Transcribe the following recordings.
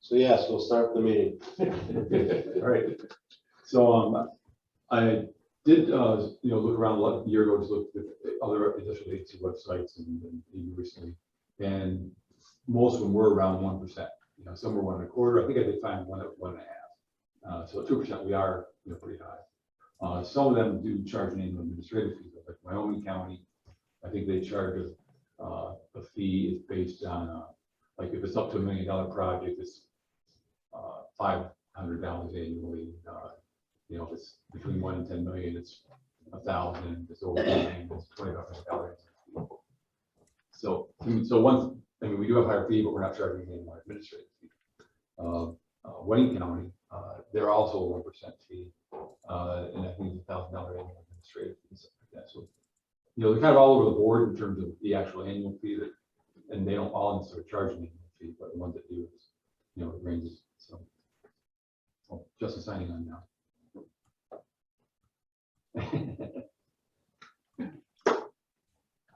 So yes, we'll start the meeting. All right. So I did look around a year ago, just looked at other additional agency websites and even recently, and most of them were around 1%. Some were 1.25. I think I did find one at 1.5. So 2% we are pretty high. Some of them do charge an annual administrative fee, like Wyoming County. I think they charge a fee is based on like if it's up to $1 million project, it's $500 annually. If it's between 1 and 10 million, it's 1,000. If it's over 10 million, it's $2,500. So once, we do have higher fee, but we're not charging any more administrative fee. Wayne County, they're also a 1% fee, and I think it's $1,000 annual administrative fee, something like that. So they're kind of all over the board in terms of the actual annual fee and they don't all necessarily charge an annual fee, but the ones that do, it ranges. So, Justin signing on now.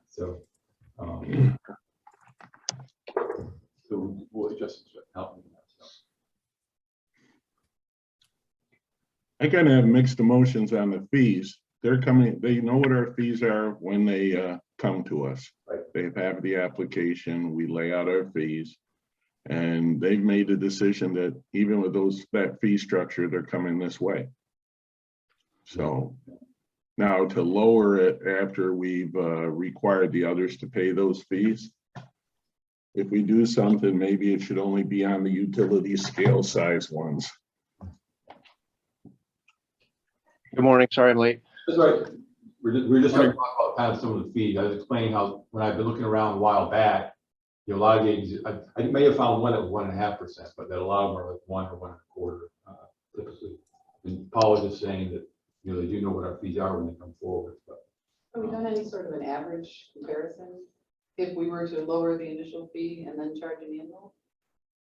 So we'll adjust help me with that. So. I kind of have mixed emotions on the fees. They're coming, they know what our fees are when they come to us. Right. They have the application, we lay out our fees, and they've made a decision that even with that fee structure, they're coming this way. So now to lower it after we've required the others to pay those fees, if we do something, maybe it should only be on the utility scale size ones. Good morning. Sorry I'm late. That's right. We're just going to talk about kind of some of the fees. I was explaining how when I've been looking around a while back, a lot of the agencies, I may have found one at 1.5%, but that a lot of them are like 1 or 1.25 typically. And Paul was just saying that they do know what our fees are when they come forward. But have we done any sort of an average comparison if we were to lower the initial fee and then charge an annual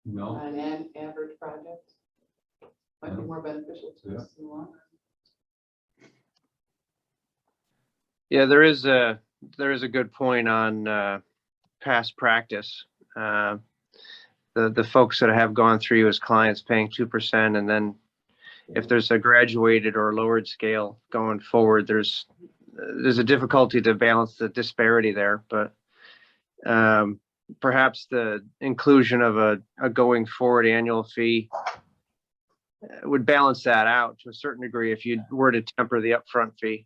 no, on an average project? Might be more beneficial to us in the long run. Yeah, there is a good point on past practice. The folks that have gone through you as clients paying 2%, and then if there's a graduated or lowered scale going forward, there's a difficulty to balance the disparity there. But perhaps the inclusion of a going forward annual fee would balance that out to a certain degree if you were to temper the upfront fee.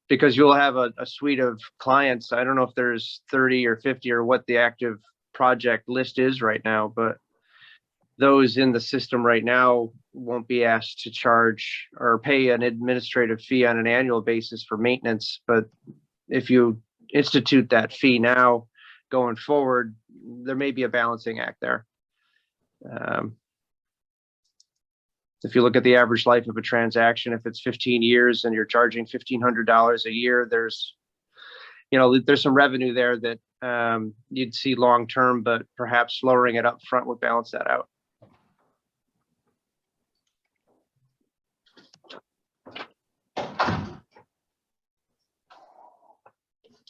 Because you'll have a suite of clients. I don't know if there's 30 or 50 or what the active project list is right now, but those in the system right now won't be asked to charge or pay an administrative fee on an annual basis for maintenance. But if you institute that fee now going forward, there may be a balancing act there. If you look at the average life of a transaction, if it's 15 years and you're charging $1,500 a year, there's some revenue there that you'd see long term, but perhaps lowering it up front would balance that out.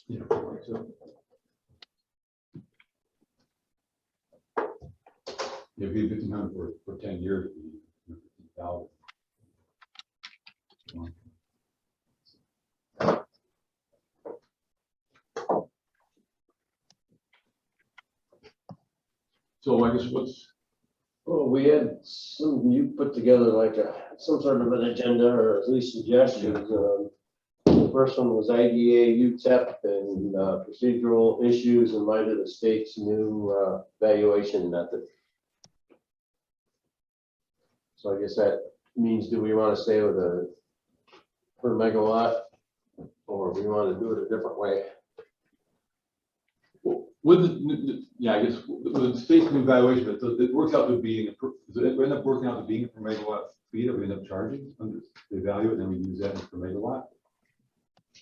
yeah. So, it'd be 1,500 for 10 years. 50,000. So I guess Well, we had you put together like some sort of an agenda or at least suggestions. The first one was IDA, UTEP, and procedural issues in light of the state's new valuation method. So I guess that means, do we want to stay with a per megawatt, or we want to do it a different way? with I guess with the state's new valuation, it works out to being does it end up working out to being a per megawatt fee that we end up charging under the value, and then we use that as per megawatt.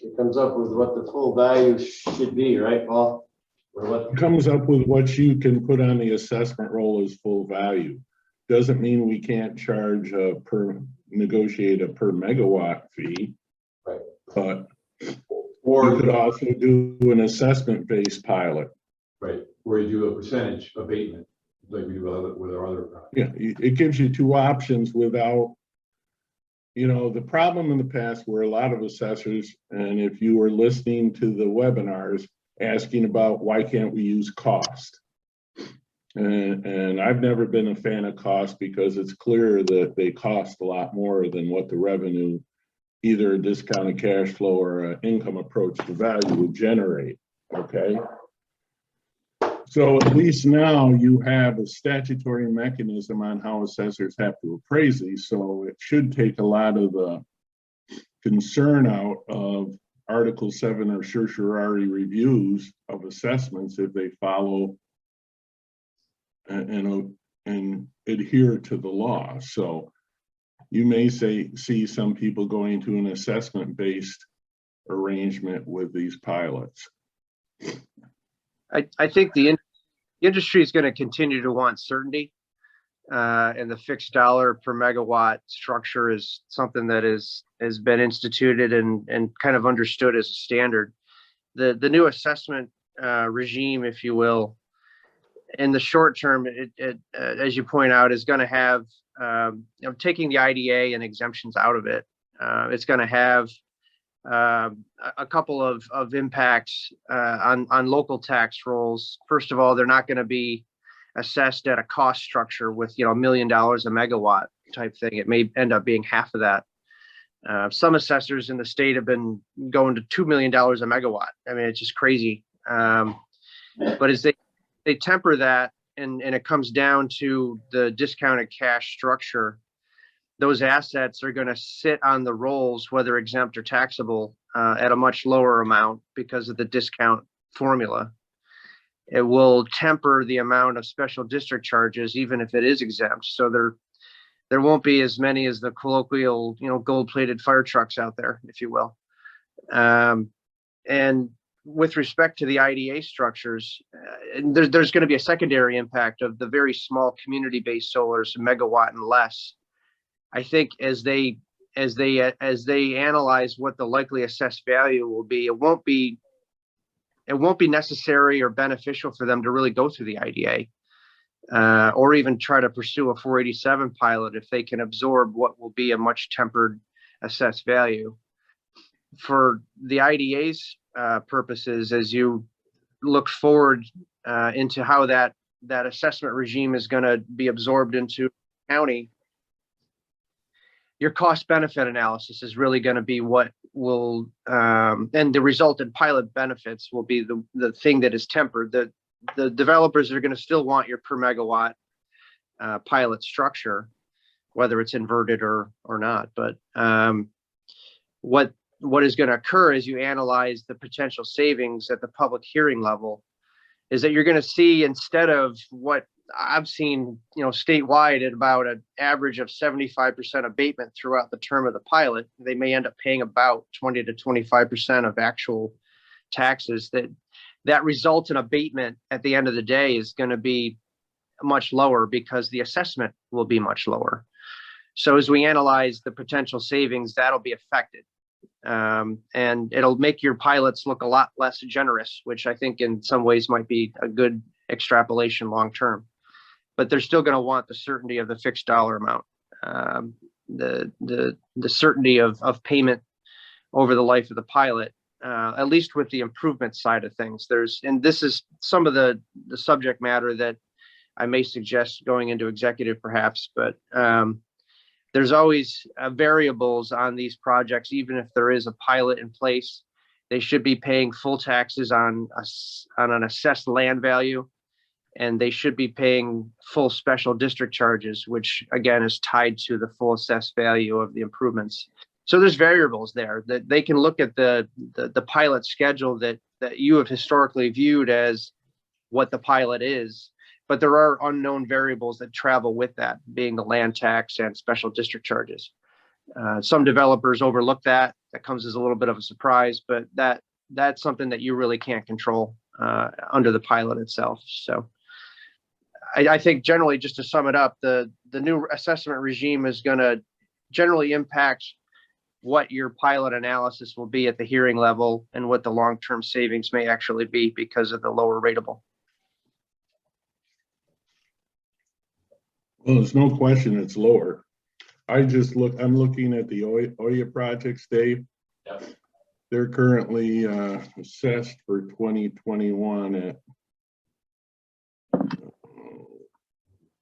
It comes up with what the full value should be, right, Paul? Or what? It comes up with what you can put on the assessment roll as full value. Doesn't mean we can't charge negotiate a per megawatt fee. Right. But Or you could also do an assessment-based pilot. right, where you do a percentage abatement, like we do with our other. Yeah, it gives you two options without, the problem in the past were a lot of assessors, and if you were listening to the webinars, asking about why can't we use cost? And I've never been a fan of cost because it's clear that they cost a lot more than what the revenue, either a discounted cash flow or an income approach to value would generate, okay? So at least now you have a statutory mechanism on how assessors have to appraise these. So it should take a lot of the concern out of Article 7 or certiorari reviews of assessments if they follow and adhere to the law. So you may see some people going to an assessment-based arrangement with these pilots. I think the industry is going to continue to want certainty, and the fixed dollar per megawatt structure is something that has been instituted and kind of understood as a standard. The new assessment regime, if you will, in the short term, it as you point out, is going to have taking the IDA and exemptions out of it. It's going to have a couple of impacts on local tax rolls. First of all, they're not going to be assessed at a cost structure with $1 million a megawatt type thing. It may end up being half of that. Some assessors in the state have been going to $2 million a megawatt. I mean, it's just crazy. But as they temper that, and it comes down to the discounted cash structure, those assets are going to sit on the rolls, whether exempt or taxable, at a much lower amount because of the discount formula. It will temper the amount of special district charges, even if it is exempt. So there won't be as many as the colloquial, gold-plated fire trucks out there, if you will. And with respect to the IDA structures, there's going to be a secondary impact of the very small community-based solars, megawatt and less. I think as they analyze what the likely assessed value will be, it won't be necessary or beneficial for them to really go through the IDA, or even try to pursue a 487 pilot if they can absorb what will be a much tempered assessed value. For the IDA's purposes, as you look forward into how that assessment regime is going to be absorbed into county, your cost benefit analysis is really going to be what will, and the resultant pilot benefits will be the thing that is tempered. The developers are going to still want your per megawatt pilot structure, whether it's inverted or not. But what is going to occur as you analyze the potential savings at the public hearing level is that you're going to see, instead of what I've seen, statewide, at about an average of 75% abatement throughout the term of the pilot, they may end up paying about 20 to 25% of actual taxes. That results in abatement at the end of the day is going to be much lower because the assessment will be much lower. So as we analyze the potential savings, that'll be affected. And it'll make your pilots look a lot less generous, which I think in some ways might be a good extrapolation long term. But they're still going to want the certainty of the fixed dollar amount, the certainty of payment over the life of the pilot, at least with the improvement side of things. And this is some of the subject matter that I may suggest going into executive perhaps, but there's always variables on these projects. Even if there is a pilot in place, they should be paying full taxes on an assessed land value, and they should be paying full special district charges, which again is tied to the full assessed value of the improvements. So there's variables there that they can look at the pilot schedule that you have historically viewed as what the pilot is, but there are unknown variables that travel with that, being the land tax and special district charges. Some developers overlook that. That comes as a little bit of a surprise, but that's something that you really can't control under the pilot itself. So I think generally, just to sum it up, the new assessment regime is going to generally impact what your pilot analysis will be at the hearing level and what the long-term savings may actually be because of the lower rateable. Well, there's no question it's lower. I'm looking at the Oya projects, Dave. Yep. They're currently assessed for 2021 at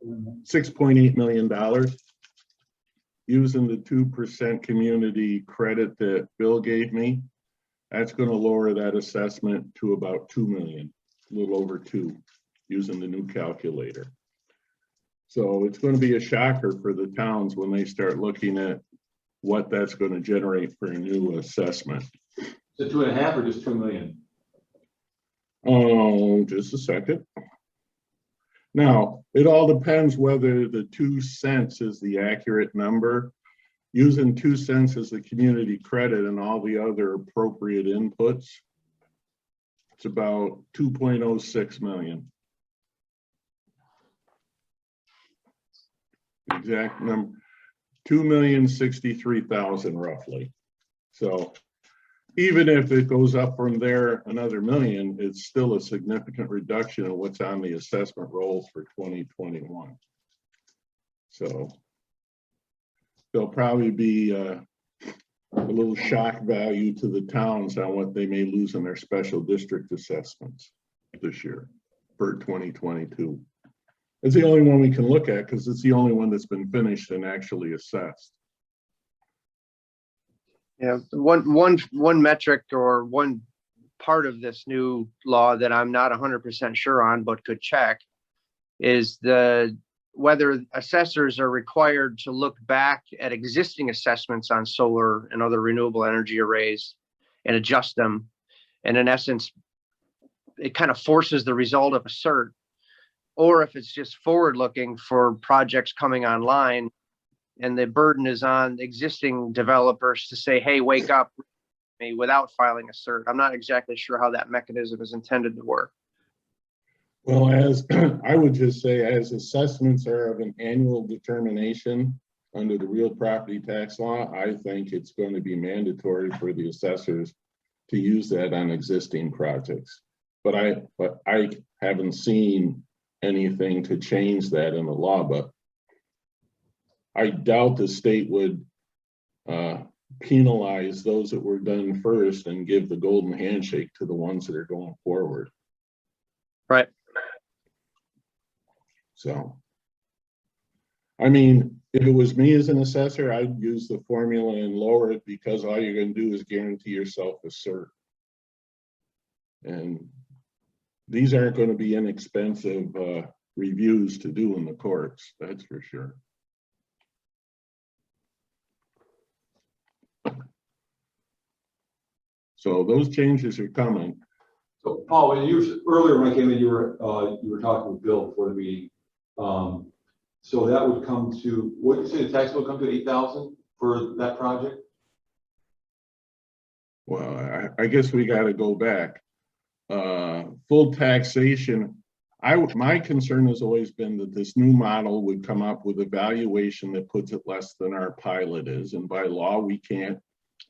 $6.8 million. Using the 2% community credit that Bill gave me, that's going to lower that assessment to about 2 million, a little over 2, using the new calculator. So it's going to be a shocker for the towns when they start looking at what that's going to generate for a new assessment. So 2.5 or just 2 million? Oh, just a second. Now, it all depends whether the 2 cents is the accurate number. Using 2 cents as the community credit and all the other appropriate inputs, it's about 2.06 million. Exact number, 2,063,000 roughly. So even if it goes up from there another million, it's still a significant reduction in what's on the assessment rolls for 2021. So there'll probably be a little shock value to the towns on what they may lose in their special district assessments this year for 2022. It's the only one we can look at because it's the only one that's been finished and actually assessed. Yeah, one metric or one part of this new law that I'm not 100% sure on, but could check, is whether assessors are required to look back at existing assessments on solar and other renewable energy arrays and adjust them. And in essence, it kind of forces the result of a cert, or if it's just forward looking for projects coming online, and the burden is on existing developers to say, hey, wake up me without filing a cert. I'm not exactly sure how that mechanism is intended to work. Well, as I would just say, as assessments are of an annual determination under the real property tax law, I think it's going to be mandatory for the assessors to use that on existing projects. But I haven't seen anything to change that in the law, but I doubt the state would penalize those that were done first and give the golden handshake to the ones that are going forward. Right. So, I mean, if it was me as an assessor, I'd use the formula and lower it because all you're going to do is guarantee yourself a cert. And these aren't going to be inexpensive reviews to do in the courts, that's for sure. So those changes are coming. So Paul, earlier when I came in, you were talking with Bill before the meeting. So that would come to, what did you say the tax bill come to 8,000 for that project? Well, I guess we got to go back. Full taxation. My concern has always been that this new model would come up with a valuation that puts it less than our pilot is, and by law we can't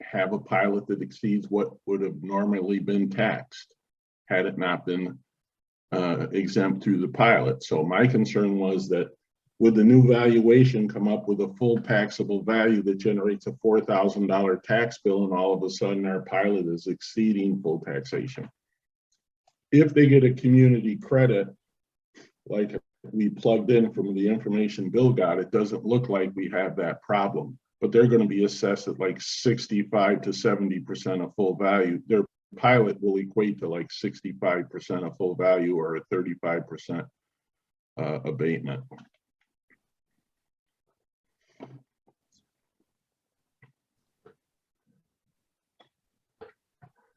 have a pilot that exceeds what would have normally been taxed had it not been exempt through the pilot. So my concern was that would the new valuation come up with a full taxable value that generates a $4,000 tax bill, and all of a sudden our pilot is exceeding full taxation. If they get a community credit, like we plugged in from the information Bill got, it doesn't look like we have that problem, but they're going to be assessed at like 65 to 70% of full value. Their pilot will equate to like 65% of full value or a 35% abatement.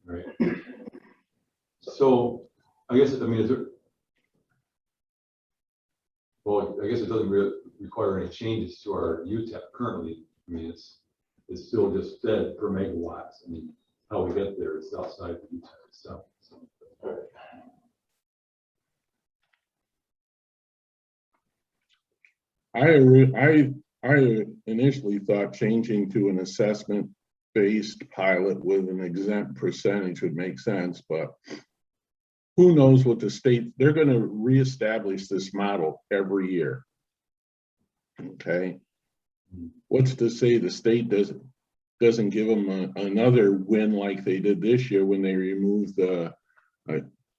Right. So I guess, I mean, is there, well, I guess it doesn't really require any changes to our UTEP currently. I mean, it's still just fed per megawatts. I mean, how we get there is outside the UTEP itself. So. I initially thought changing to an assessment-based pilot with an exempt percentage would make sense, but who knows what the state, they're going to reestablish this model every year. Okay. What's to say the state doesn't give them another win like they did this year when they removed the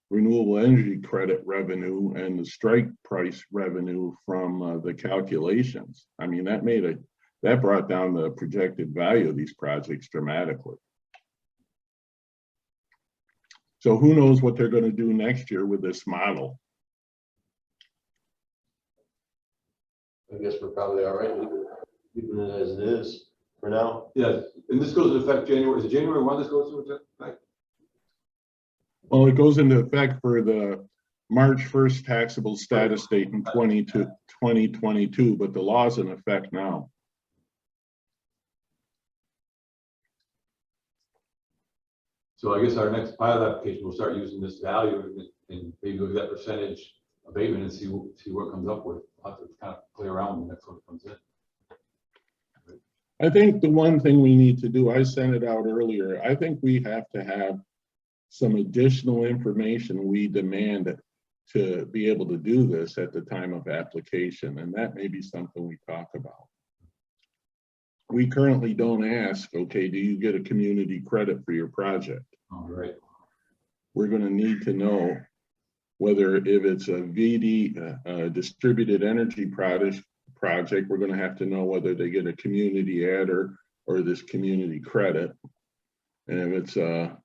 renewable energy credit revenue and the strike price revenue from the calculations. I mean, that brought down the projected value of these projects dramatically. So who knows what they're going to do next year with this model? I guess we're probably all right leaving it as it is for now. Yeah, and this goes into effect January, is it January 1 this goes into effect? Well, it goes into effect for the March 1st taxable status date in 2022, but the law's in effect now. So I guess our next pilot application will start using this value and maybe look at that percentage abatement and see what it comes up with. We'll have to kind of play around when next one comes in. I think the one thing we need to do, I sent it out earlier, I think we have to have some additional information we demand to be able to do this at the time of application, and that may be something we talk about. We currently don't ask, okay, do you get a community credit for your project? All right. We're going to need to know whether if it's a VD, distributed energy project, we're going to have to know whether they get a community adder or this community credit. And if it's a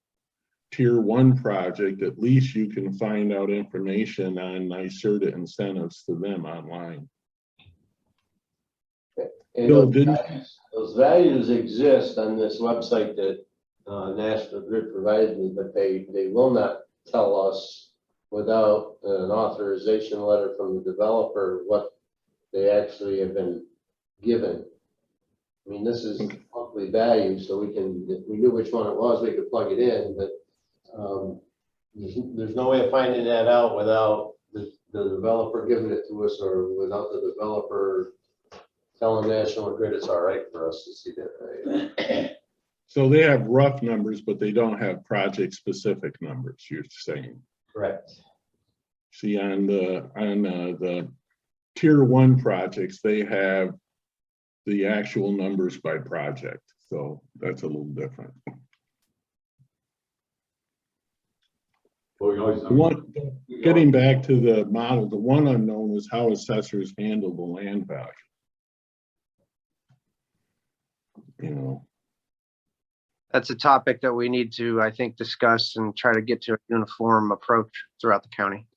tier 1 project, at least you can find out information on NYSERDA incentives to them online. And Bill, those values exist on this website that National Grid provided me, but they will not tell us without an authorization letter from the developer what they actually have been given. I mean, this is monthly value, so we can, if we knew which one it was, we could plug it in, but there's no way of finding that out without the developer giving it to us or without the developer telling National Grid it's all right for us to see that value. So they have rough numbers, but they don't have project specific numbers, you're saying? Correct. See, on the tier 1 projects, they have the actual numbers by project. So that's a little different. Well, we can always, Getting back to the model, the one unknown is how assessors handle the land value. You know, That's a topic that we need to, I think, discuss and try to get to a uniform approach throughout the county.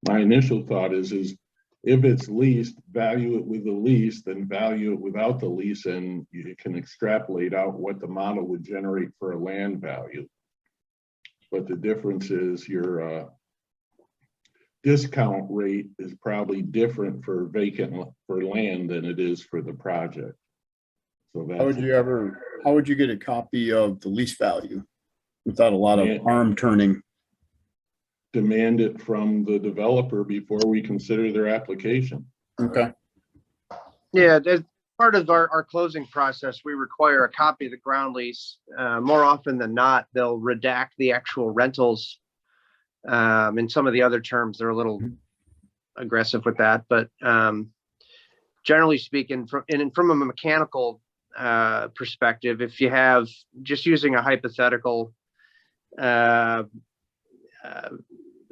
my initial thought is if it's leased, value it with the lease, then value it without the lease, and you can extrapolate out what the model would generate for a land value. But the difference is your discount rate is probably different for land than it is for the project. So that's how would you get a copy of the lease value without a lot of arm turning? Demand it from the developer before we consider their application. Okay. Yeah, as part of our closing process, we require a copy of the ground lease. More often than not, they'll redact the actual rentals. In some of the other terms, they're a little aggressive with that, but generally speaking, from a mechanical perspective, if you have, just using a hypothetical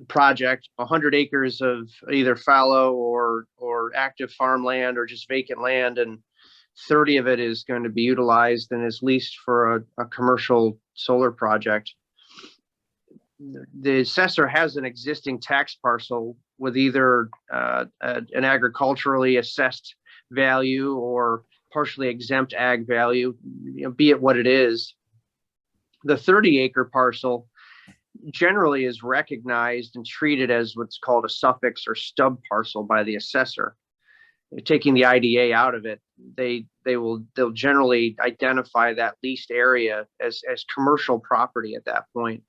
project, 100 acres of either fallow or active farmland or just vacant land, and 30 of it is going to be utilized and is leased for a commercial solar project. The assessor has an existing tax parcel with either an agriculturally assessed value or partially exempt ag value, be it what it is. The 30-acre parcel generally is recognized and treated as what's called a suffix or stub parcel by the assessor. Taking the IDA out of it, they'll generally identify that leased area as commercial property at that point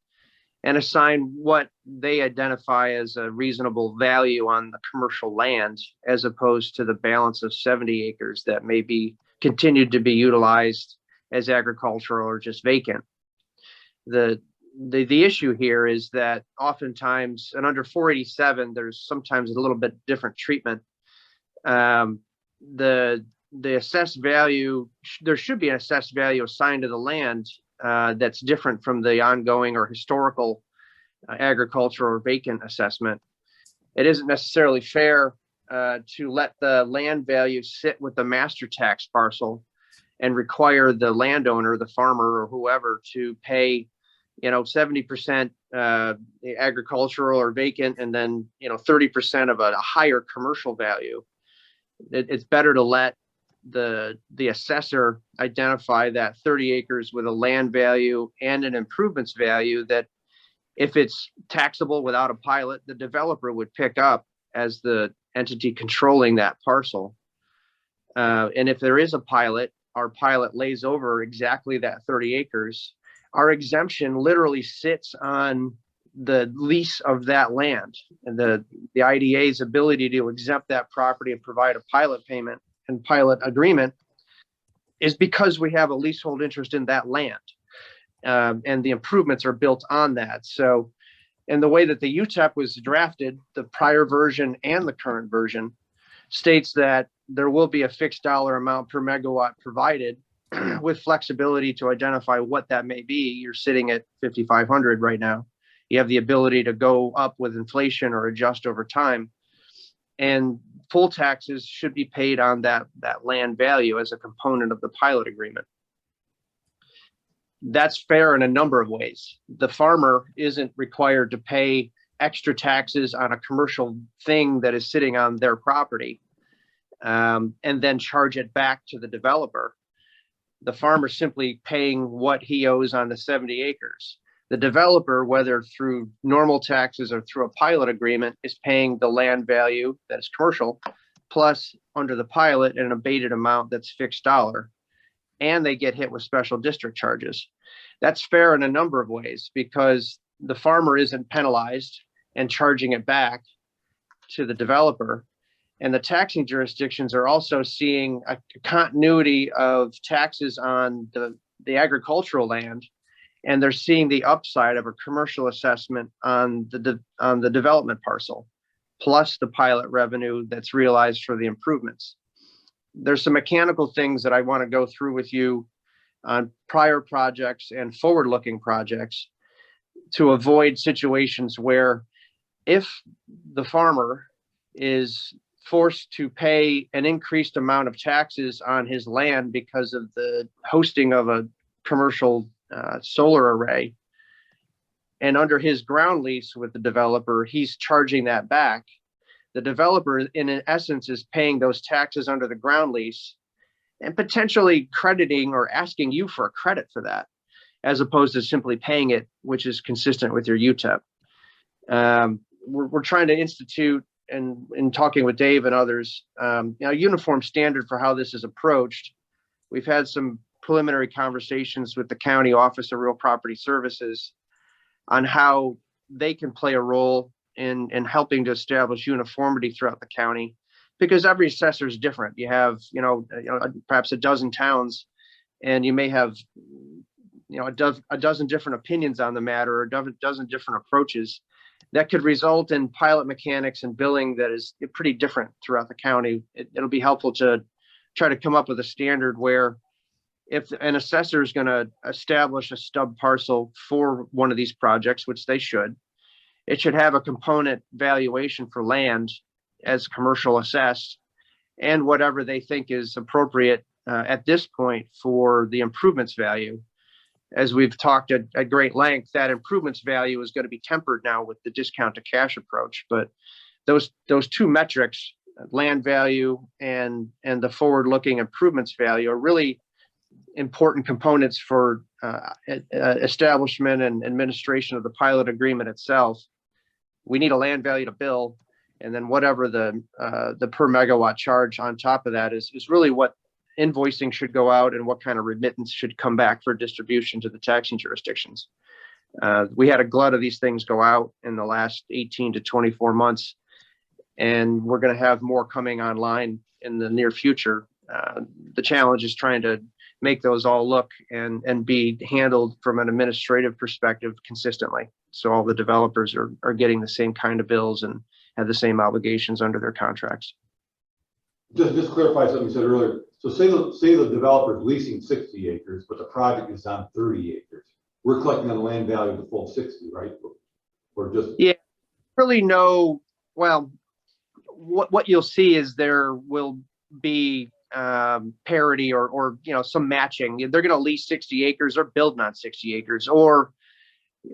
and assign what they identify as a reasonable value on the commercial land, as opposed to the balance of 70 acres that may be continued to be utilized as agricultural or just vacant. The the issue here is that oftentimes, and under 487, there's sometimes a little bit different treatment. The assessed value, there should be an assessed value assigned to the land that's different from the ongoing or historical agricultural or vacant assessment. It isn't necessarily fair to let the land value sit with the master tax parcel and require the landowner, the farmer or whoever to pay, 70% agricultural or vacant, and then, 30% of a higher commercial value. It's better to let the assessor identify that 30 acres with a land value and an improvements value that if it's taxable without a pilot, the developer would pick up as the entity controlling that parcel. And if there is a pilot, our pilot lays over exactly that 30 acres. Our exemption literally sits on the lease of that land, and the IDA's ability to exempt that property and provide a pilot payment and pilot agreement is because we have a leasehold interest in that land. And the improvements are built on that. So, and the way that the UTEP was drafted, the prior version and the current version, states that there will be a fixed dollar amount per megawatt provided with flexibility to identify what that may be. You're sitting at 5,500 right now. You have the ability to go up with inflation or adjust over time. And full taxes should be paid on that land value as a component of the pilot agreement. That's fair in a number of ways. The farmer isn't required to pay extra taxes on a commercial thing that is sitting on their property and then charge it back to the developer. The farmer simply paying what he owes on the 70 acres. The developer, whether through normal taxes or through a pilot agreement, is paying the land value that is commercial, plus under the pilot an abated amount that's fixed dollar. And they get hit with special district charges. That's fair in a number of ways because the farmer isn't penalized and charging it back to the developer. And the taxing jurisdictions are also seeing a continuity of taxes on the agricultural land, and they're seeing the upside of a commercial assessment on the development parcel, plus the pilot revenue that's realized for the improvements. There's some mechanical things that I want to go through with you on prior projects and forward-looking projects to avoid situations where if the farmer is forced to pay an increased amount of taxes on his land because of the hosting of a commercial solar array, and under his ground lease with the developer, he's charging that back. The developer, in essence, is paying those taxes under the ground lease and potentially crediting or asking you for a credit for that, as opposed to simply paying it, which is consistent with your UTEP. We're trying to institute, and in talking with Dave and others, a uniform standard for how this is approached. We've had some preliminary conversations with the County Office of Real Property Services on how they can play a role in helping to establish uniformity throughout the county, because every assessor is different. You have, perhaps a dozen towns, and you may have, a dozen different opinions on the matter, or a dozen different approaches that could result in pilot mechanics and billing that is pretty different throughout the county. It'll be helpful to try to come up with a standard where if an assessor is going to establish a stub parcel for one of these projects, which they should, it should have a component valuation for land as commercial assessed and whatever they think is appropriate at this point for the improvements value. As we've talked at great length, that improvements value is going to be tempered now with the discount to cash approach. But those two metrics, land value and the forward-looking improvements value, are really important components for establishment and administration of the pilot agreement itself. We need a land value to bill, and then whatever the per megawatt charge on top of that is really what invoicing should go out and what kind of remittance should come back for distribution to the taxing jurisdictions. We had a glut of these things go out in the last 18 to 24 months, and we're going to have more coming online in the near future. The challenge is trying to make those all look and be handled from an administrative perspective consistently. So all the developers are getting the same kind of bills and have the same obligations under their contracts. Just clarify something you said earlier. So say the developer's leasing 60 acres, but the project is on 30 acres. We're collecting on the land value of the full 60, right? Or just Really no, well, what you'll see is there will be parity or some matching. They're going to lease 60 acres or building on 60 acres. Or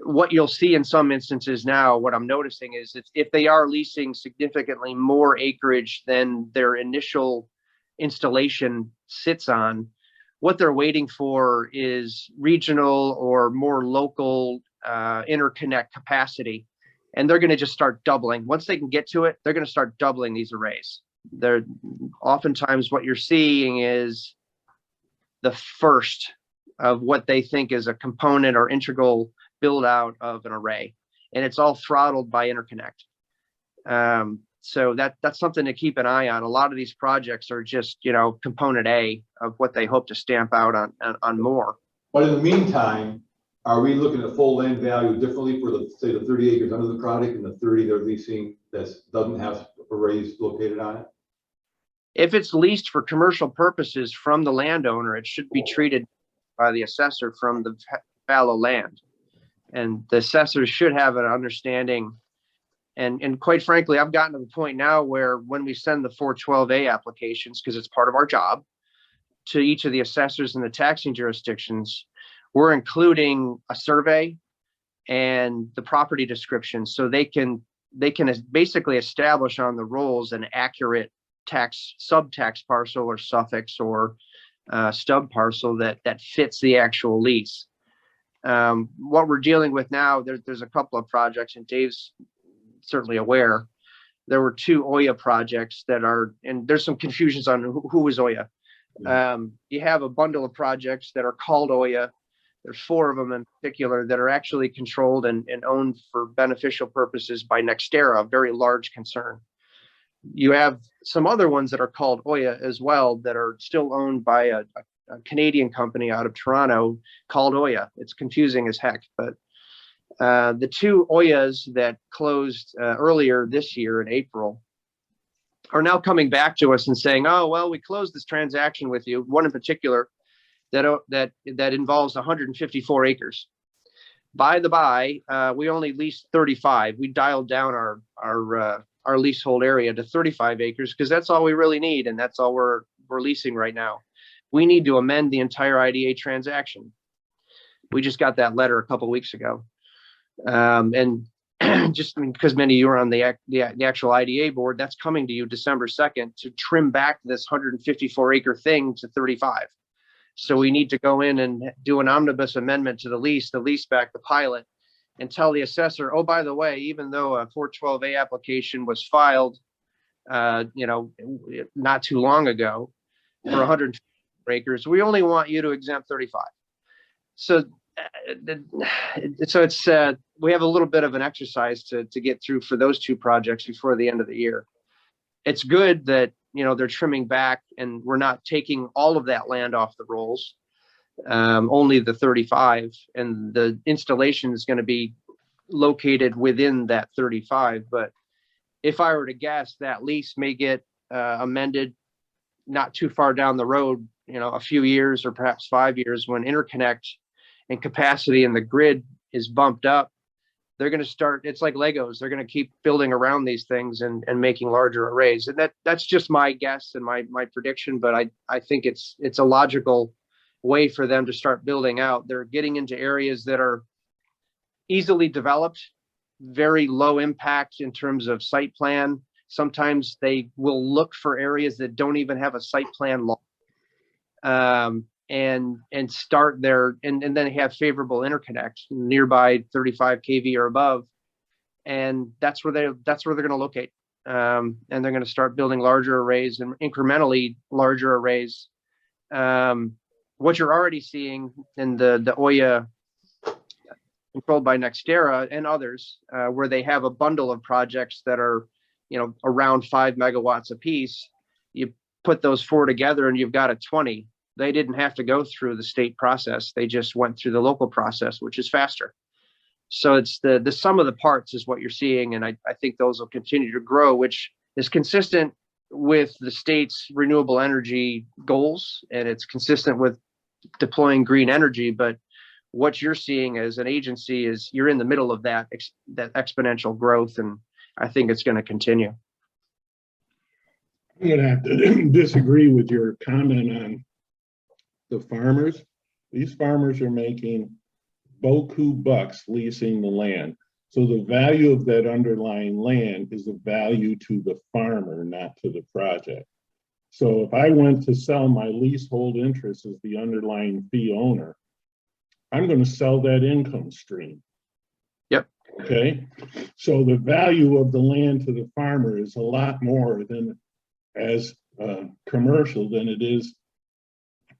what you'll see in some instances now, what I'm noticing is if they are leasing significantly more acreage than their initial installation sits on, what they're waiting for is regional or more local interconnect capacity. And they're going to just start doubling. Once they can get to it, they're going to start doubling these arrays. They're oftentimes what you're seeing is the first of what they think is a component or integral build out of an array, and it's all throttled by interconnect. So that's something to keep an eye on. A lot of these projects are just component A of what they hope to stamp out on more. But in the meantime, are we looking at full land value differently for the 30 acres under the project and the 30 they're leasing that doesn't have arrays located on it? If it's leased for commercial purposes from the landowner, it should be treated by the assessor from the fallow land. And the assessors should have an understanding. And quite frankly, I've gotten to the point now where when we send the 412A applications, because it's part of our job, to each of the assessors in the taxing jurisdictions, we're including a survey and the property description so they can basically establish on the rolls an accurate subtax parcel or suffix or stub parcel that fits the actual lease. What we're dealing with now, there's a couple of projects, and Dave's certainly aware. There were 2 OYA projects that are, and there's some confusions on who is OYA. You have a bundle of projects that are called OYA. There's 4 of them in particular that are actually controlled and owned for beneficial purposes by NextEra, a very large concern. You have some other ones that are called OYA as well that are still owned by a Canadian company out of Toronto called OYA. It's confusing as heck, but the 2 OYAs that closed earlier this year in April are now coming back to us and saying, oh, well, we closed this transaction with you, one in particular that involves 154 acres. By the by, we only leased 35. We dialed down our leasehold area to 35 acres because that's all we really need, and that's all we're leasing right now. We need to amend the entire IDA transaction. We just got that letter a couple of weeks ago, and just because many of you are on the actual IDA board, that's coming to you December 2nd to trim back this 154 acre thing to 35. So we need to go in and do an omnibus amendment to the lease back the pilot, and tell the assessor, oh, by the way, even though a 412A application was filed, not too long ago for 100 acres, we only want you to exempt 35. So it's we have a little bit of an exercise to get through for those 2 projects before the end of the year. It's good that they're trimming back and we're not taking all of that land off the rolls, only the 35, and the installation is going to be located within that 35. But if I were to guess, that lease may get amended not too far down the road, a few years or perhaps 5 years, when interconnect and capacity in the grid is bumped up. They're going to start, it's like Legos. They're going to keep building around these things and making larger arrays. And that's just my guess and my prediction, but I think it's a logical way for them to start building out. They're getting into areas that are easily developed, very low impact in terms of site plan. Sometimes they will look for areas that don't even have a site plan law, and start there, and then have favorable interconnects nearby 35 kV or above, and that's where they're going to locate, and they're going to start building larger arrays and incrementally larger arrays. What you're already seeing in the OYA controlled by NextEra and others, where they have a bundle of projects that are around 5 megawatts apiece, you put those 4 together and you've got a 20. They didn't have to go through the state process. They just went through the local process, which is faster. So it's the sum of the parts is what you're seeing. And I think those will continue to grow, which is consistent with the state's renewable energy goals. And it's consistent with deploying green energy. But what you're seeing as an agency is you're in the middle of that exponential growth. And I think it's going to continue. I'm gonna have to disagree with your comment on the farmers. These farmers are making boku bucks leasing the land. So the value of that underlying land is the value to the farmer, not to the project. So if I went to sell my leasehold interest as the underlying fee owner, I'm going to sell that income stream. Yep. Okay. So the value of the land to the farmer is a lot more than as commercial than it is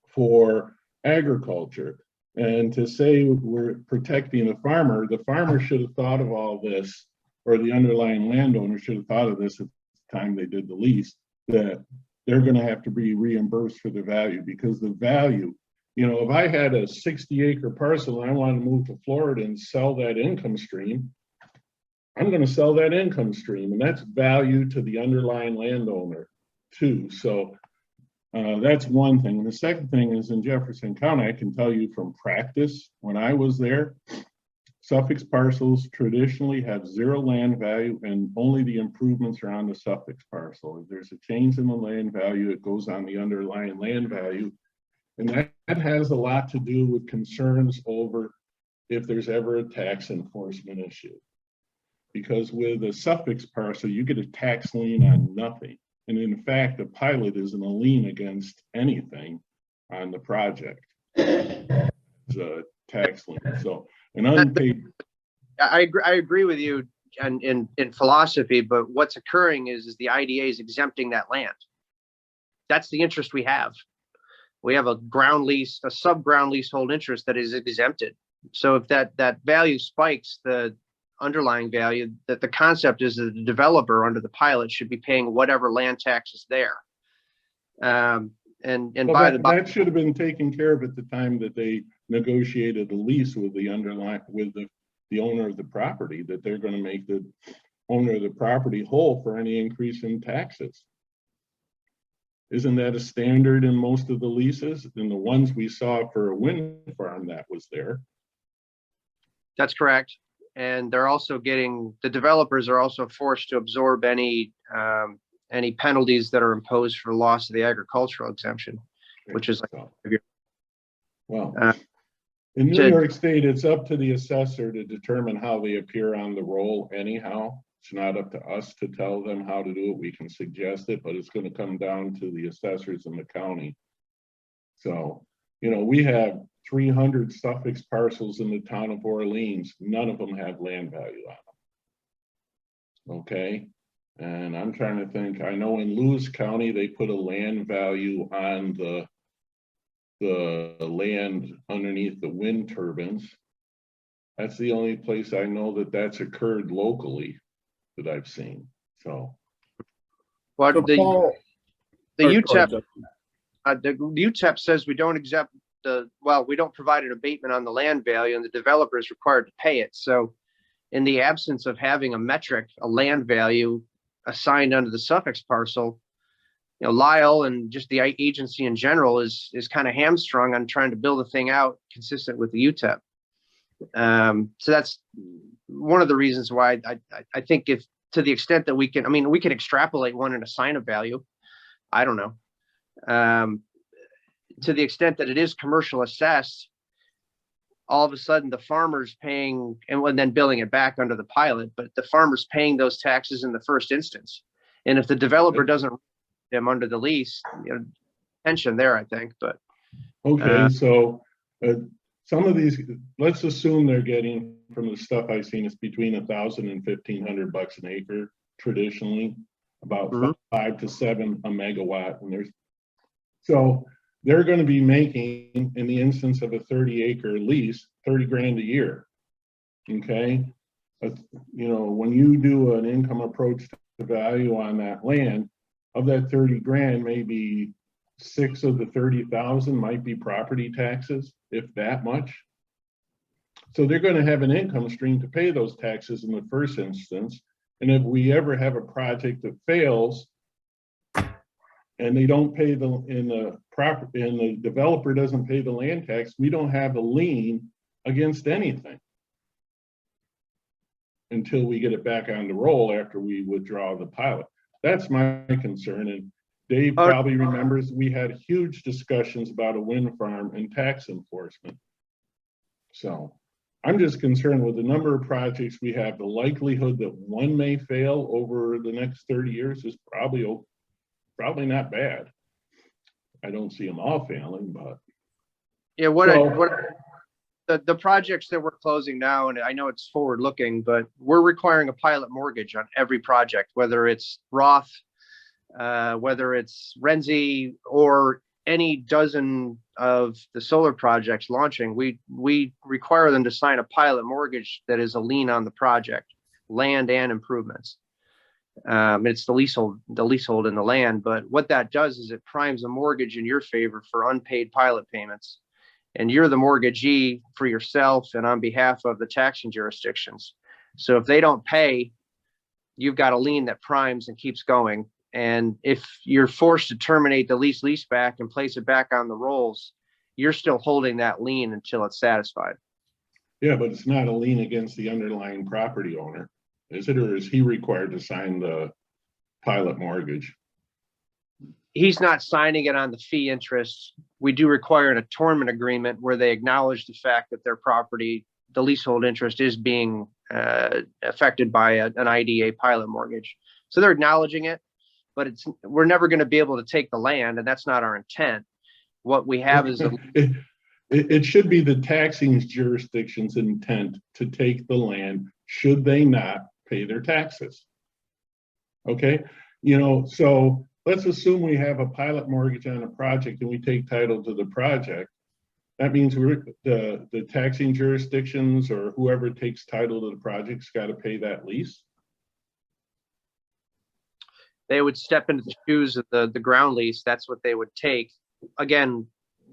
for agriculture. And to say we're protecting the farmer should have thought of all this, or the underlying landowner should have thought of this at the time they did the lease, that they're going to have to be reimbursed for the value, because the value, you know, if I had a 60-acre parcel and I want to move to Florida and sell that income stream, I'm going to sell that income stream, and that's value to the underlying landowner too. So that's one thing. And the second thing is, in Jefferson County, I can tell you from practice, when I was there, suffix parcels traditionally have zero land value, and only the improvements are on the suffix parcel. If there's a change in the land value, it goes on the underlying land value. And that has a lot to do with concerns over if there's ever a tax enforcement issue. Because with a suffix parcel, you get a tax lien on nothing. And in fact, a pilot isn't a lien against anything on the project. It's a tax lien. So an unpaid. I agree with you in philosophy, but what's occurring is the IDA is exempting that land. That's the interest we have. We have a ground lease, a sub-ground leasehold interest that is exempted. So if that value spikes, the underlying value, that the concept is that the developer under the pilot should be paying whatever land tax is there. And Well, that should have been taken care of at the time that they negotiated a lease with the underlying, with the owner of the property, that they're going to make the owner of the property whole for any increase in taxes. Isn't that a standard in most of the leases? In the ones we saw for a wind farm, that was there. That's correct. And they're also getting, the developers are also forced to absorb any penalties that are imposed for loss of the agricultural exemption, which is like, well, in New York State, it's up to the assessor to determine how they appear on the roll anyhow. It's not up to us to tell them how to do it. We can suggest it, but it's going to come down to the assessors in the county. So, you know, we have 300 suffix parcels in the town of Orleans. None of them have land value on them. Okay. And I'm trying to think, I know in Lewis County, they put a land value on the land underneath the wind turbines. That's the only place I know that that's occurred locally that I've seen. So. Well, So Paul, the UTEP says we don't exempt we don't provide an abatement on the land value, and the developer is required to pay it. So in the absence of having a metric, a land value assigned under the suffix parcel, you know, Lyle and just the agency in general is kind of hamstrung on trying to build a thing out consistent with the UTEP. So that's one of the reasons why I think, if to the extent that we can, I mean, we can extrapolate one and assign a value. I don't know. To the extent that it is commercial assessed, all of a sudden the farmer's paying and then billing it back under the pilot, but the farmer's paying those taxes in the first instance. And if the developer doesn't them under the lease, you know, tension there, I think. But okay, so some of these, let's assume they're getting, from the stuff I've seen, it's between $1,000 and $1,500 an acre traditionally, about 5 to 7 a megawatt, and so they're going to be making, in the instance of a 30-acre lease, 30 grand a year. Okay, but you know, when you do an income approach to value on that land, of that 30 grand, maybe 6 of the 30,000 might be property taxes, if that much. So they're going to have an income stream to pay those taxes in the first instance. And if we ever have a project that fails and they don't pay the developer doesn't pay the land tax, we don't have a lien against anything until we get it back on the roll after we withdraw the pilot. That's my concern. And Dave probably remembers we had huge discussions about a wind farm and tax enforcement. So I'm just concerned with the number of projects we have. The likelihood that one may fail over the next 30 years is probably not bad. I don't see them all failing, but. Yeah, the projects that we're closing now, and I know it's forward looking, but we're requiring a pilot mortgage on every project, whether it's Roth, whether it's Renzi, or any dozen of the solar projects launching. We require them to sign a pilot mortgage that is a lien on the project, land and improvements. It's the leasehold in the land, but what that does is it primes a mortgage in your favor for unpaid pilot payments. And you're the mortgagee for yourself and on behalf of the taxing jurisdictions. So if they don't pay, you've got a lien that primes and keeps going. And if you're forced to terminate the lease back and place it back on the rolls, you're still holding that lien until it's satisfied. Yeah, but it's not a lien against the underlying property owner, is it? Or is he required to sign the pilot mortgage? He's not signing it on the fee interest. We do require an attornment agreement where they acknowledge the fact that their property, the leasehold interest, is being affected by an IDA pilot mortgage. So they're acknowledging it, but we're never going to be able to take the land, and that's not our intent. What we have is it should be the taxing jurisdiction's intent to take the land should they not pay their taxes. Okay, so let's assume we have a pilot mortgage on a project and we take title to the project. That means the taxing jurisdictions or whoever takes title to the project's got to pay that lease. They would step into the shoes of the ground lease. That's what they would take. Again,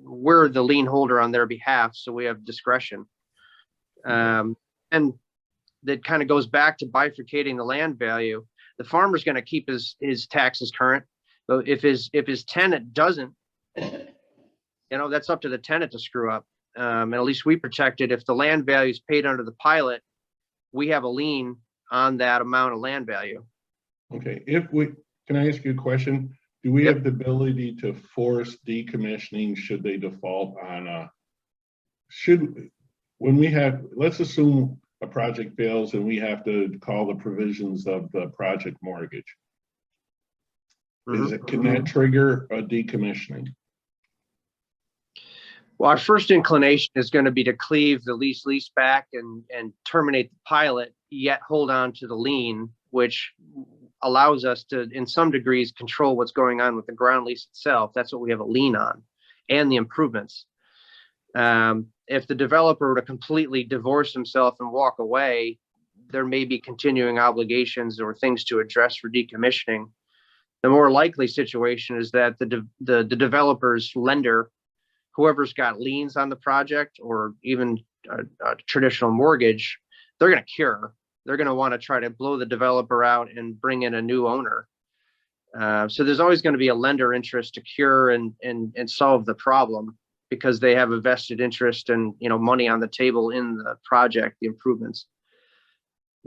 we're the lien holder on their behalf, so we have discretion. And that kind of goes back to bifurcating the land value. The farmer's going to keep his taxes current. So if his tenant doesn't, that's up to the tenant to screw up. And at least we protect it. If the land value is paid under the pilot, we have a lien on that amount of land value. Okay, can I ask you a question? Do we have the ability to force decommissioning should they default on let's assume a project fails and we have to call the provisions of the project mortgage. Can that trigger a decommissioning? Well, our first inclination is going to be to cleave the lease back and terminate the pilot, yet hold on to the lien, which allows us to, in some degrees, control what's going on with the ground lease itself. That's what we have a lien on, and the improvements. If the developer were to completely divorce himself and walk away, there may be continuing obligations or things to address for decommissioning. The more likely situation is that the developer's lender, whoever's got liens on the project or even a traditional mortgage, they're going to cure. They're going to want to try to blow the developer out and bring in a new owner. So there's always going to be a lender interest to cure and solve the problem because they have a vested interest and money on the table in the project, the improvements.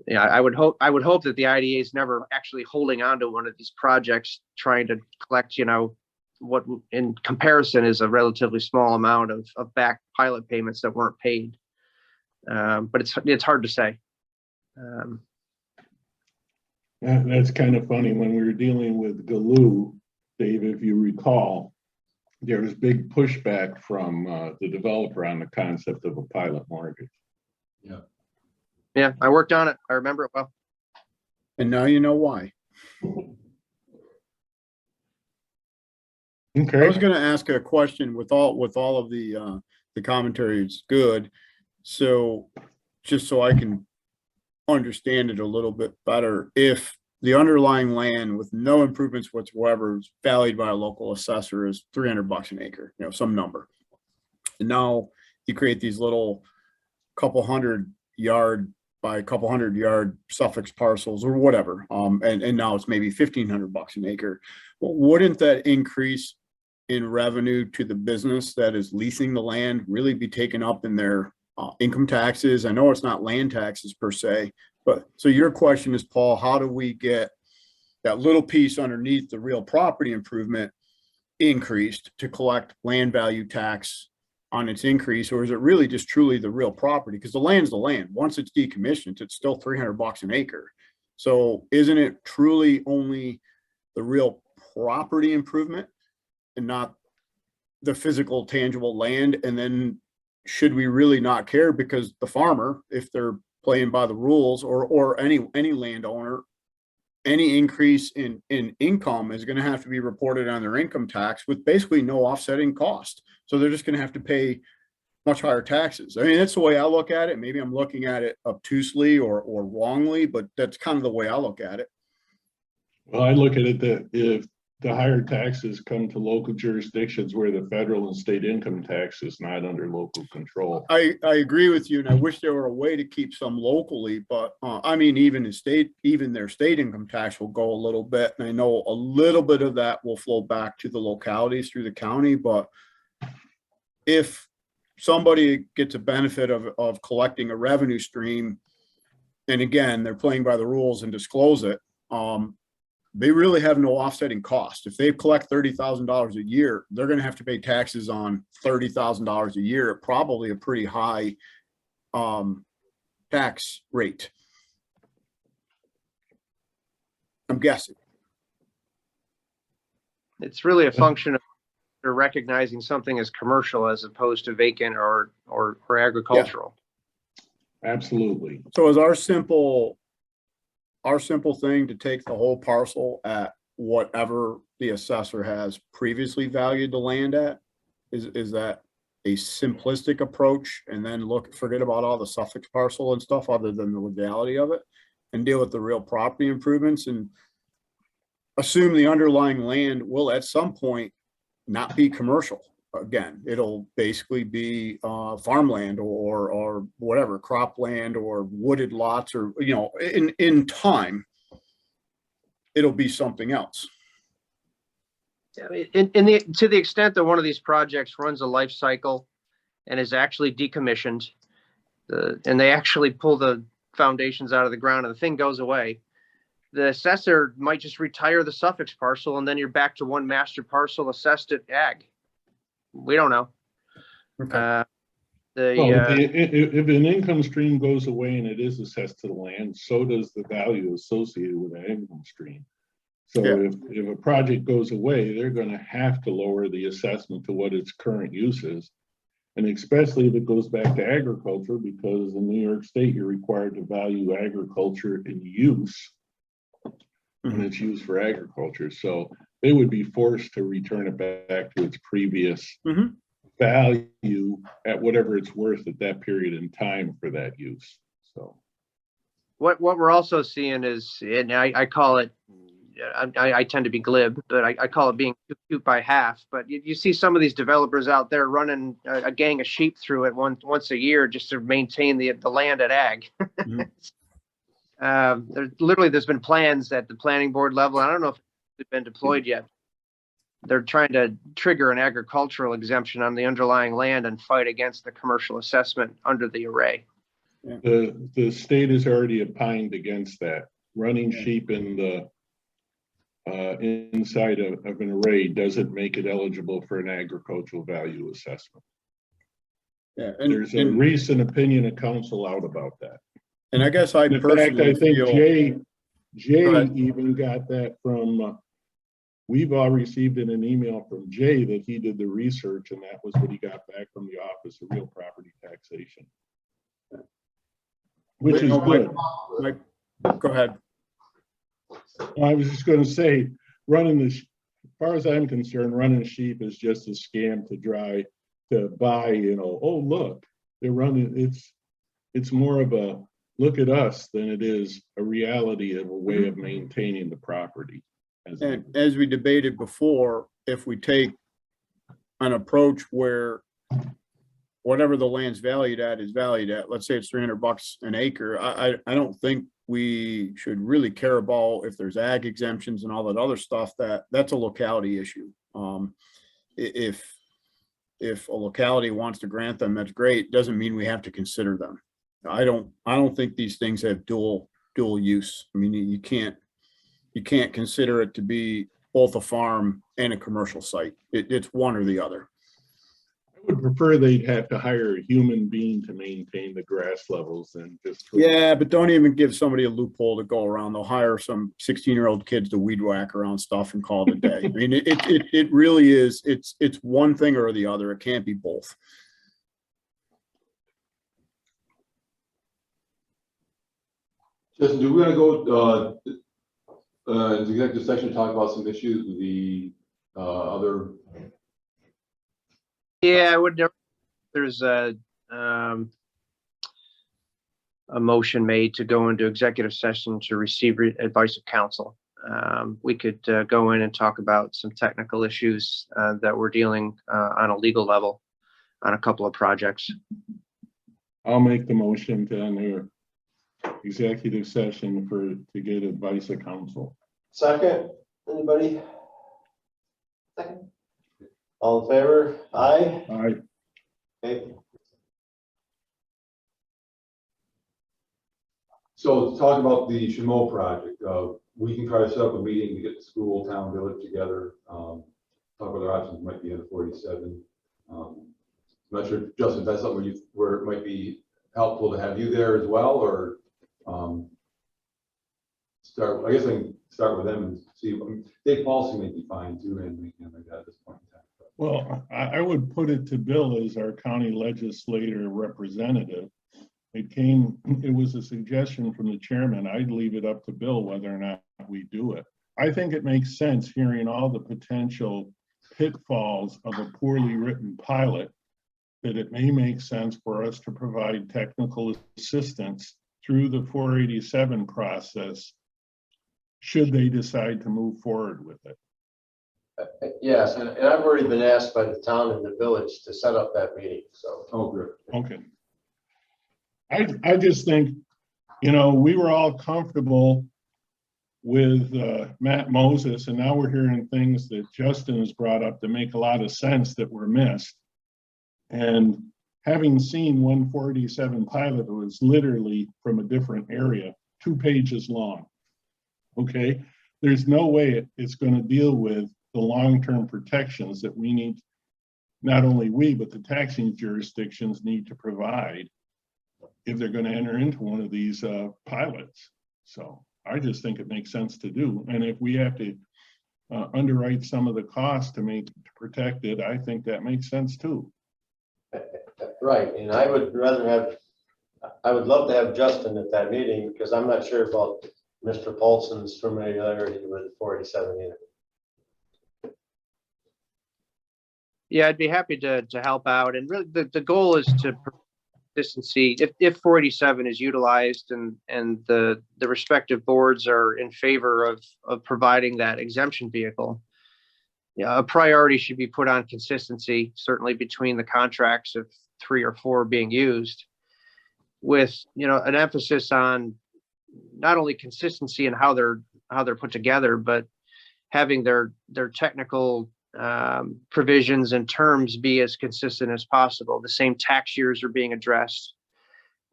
Yeah, I would hope that the IDA is never actually holding on to one of these projects, trying to collect, what in comparison is a relatively small amount of back pilot payments that weren't paid. But it's hard to say. That's kind of funny. When we were dealing with Galoo, Dave, if you recall, there was big pushback from the developer on the concept of a pilot mortgage. Yeah, I worked on it. I remember it well. And now you know why. Okay. I was going to ask a question with all of the commentary. It's good. So just so I can understand it a little bit better, if the underlying land with no improvements whatsoever is valued by a local assessor as $300 an acre, some number. And now you create these little couple hundred yard by a couple hundred yard suffix parcels or whatever. And now it's maybe $1,500 an acre. Well, wouldn't that increase in revenue to the business that is leasing the land really be taken up in their income taxes? I know it's not land taxes per se, but so your question is, Paul, how do we get that little piece underneath the real property improvement increased to collect land value tax on its increase? Or is it really just truly the real property? Because the land's the land. Once it's decommissioned, it's still $300 an acre. So isn't it truly only the real property improvement and not the physical tangible land? And then should we really not care? Because the farmer, if they're playing by the rules, or any landowner, any increase in income is going to have to be reported on their income tax with basically no offsetting cost. So they're just going to have to pay much higher taxes. I mean, that's the way I look at it. Maybe I'm looking at it obtusely or wrongly, but that's kind of the way I look at it. Well, I look at it that if the higher taxes come to local jurisdictions where the federal and state income tax is not under local control. I agree with you, and I wish there were a way to keep some locally, but I mean, even their state income tax will go a little bit, and I know a little bit of that will flow back to the localities through the county. But if somebody gets a benefit of collecting a revenue stream, and again, they're playing by the rules and disclose it, they really have no offsetting cost. If they collect $30,000 a year, they're going to have to pay taxes on $30,000 a year, probably a pretty high tax rate. I'm guessing. It's really a function of recognizing something as commercial as opposed to vacant or agricultural. Yeah. Absolutely. So is our simple thing to take the whole parcel at whatever the assessor has previously valued the land at? Is that a simplistic approach, and then forget about all the suffix parcel and stuff other than the legality of it, and deal with the real property improvements and assume the underlying land will at some point not be commercial again? It'll basically be farmland or whatever, cropland or wooded lots, or in time it'll be something else. To the extent that one of these projects runs a life cycle and is actually decommissioned, and they actually pull the foundations out of the ground and the thing goes away, the assessor might just retire the suffix parcel, and then you're back to one master parcel assessed at ag. We don't know. Okay. If an income stream goes away and it is assessed to the land, so does the value associated with that income stream. So Yeah. if a project goes away, they're going to have to lower the assessment to what its current use is. And especially if it goes back to agriculture, because in New York State, you're required to value agriculture in use when it's used for agriculture. So they would be forced to return it back to its previous value at whatever it's worth at that period in time for that use. So what we're also seeing is, and I call it, I tend to be glib, but I call it being too cute by half. But you see some of these developers out there running a gang of sheep through it once a year just to maintain the land at ag. There's been plans at the planning board level. I don't know if it's been deployed yet. They're trying to trigger an agricultural exemption on the underlying land and fight against the commercial assessment under the array. the state has already opined against that. Running sheep in the inside of an array doesn't make it eligible for an agricultural value assessment. Yeah, There's a recent opinion of council out about that. And I guess I In fact, personally I think feel, Jay even got that from, we've all received in an email from Jay that he did the research, and that was what he got back from the Office of Real Property Taxation. Which is good. Go ahead. I was just going to say, as far as I'm concerned, running sheep is just a scam to buy, oh, look, they're running, it's more of a look at us than it is a reality of a way of maintaining the property. And as we debated before, if we take an approach where whatever the land's valued at is valued at, let's say it's $300 an acre, I don't think we should really care about if there's ag exemptions and all that other stuff. That's a locality issue. If a locality wants to grant them, that's great. Doesn't mean we have to consider them. I don't think these things have dual use. I mean, you can't consider it to be both a farm and a commercial site. It's one or the other. I would prefer they'd have to hire a human being to maintain the grass levels than just. Yeah, but don't even give somebody a loophole to go around. They'll hire some 16-year-old kids to weed whack around stuff and call it a day. I mean, it really is. It's one thing or the other. It can't be both. Justin, do we want to go into the executive session to talk about some issues with the other? Yeah, I would. There's a motion made to go into executive session to receive advice of counsel. We could go in and talk about some technical issues that we're dealing on a legal level on a couple of projects. I'll make the motion to enter executive session to get advice of counsel. Second, anybody? Second. All in favor? Aye. Aye. Okay. So to talk about the Chameau project, we can try to set up a meeting to get the school, town, village together. Talk about their options, might be in 47. I'm not sure, Justin, if that's something where it might be helpful to have you there as well, or I guess I can start with them and see. I mean, Dave Paulson may be fine too, and anything like that at this point in time. Well, I would put it to Bill as our county legislator representative. It was a suggestion from the chairman. I'd leave it up to Bill whether or not we do it. I think it makes sense, hearing all the potential pitfalls of a poorly written pilot, that it may make sense for us to provide technical assistance through the 487 process should they decide to move forward with it. Yes, and I've already been asked by the town and the village to set up that meeting, so. Oh, good. Okay. I just think, we were all comfortable with Matt Moses, and now we're hearing things that Justin has brought up that make a lot of sense that were missed. And having seen 147 pilot, it was literally from a different area, 2 pages long. Okay, there's no way it's going to deal with the long-term protections that we need, not only we, but the taxing jurisdictions need to provide if they're going to enter into one of these pilots. So I just think it makes sense to do. And if we have to underwrite some of the costs to protect it, I think that makes sense too. Right, and I would love to have Justin at that meeting, because I'm not sure about Mr. Paulson's familiarity with 487 either. Yeah, I'd be happy to help out. And really the goal is to consistency. If 487 is utilized and the respective boards are in favor of providing that exemption vehicle, a priority should be put on consistency, certainly between the contracts of 3 or 4 being used, with an emphasis on not only consistency in how they're put together, but having their technical provisions and terms be as consistent as possible. The same tax years are being addressed.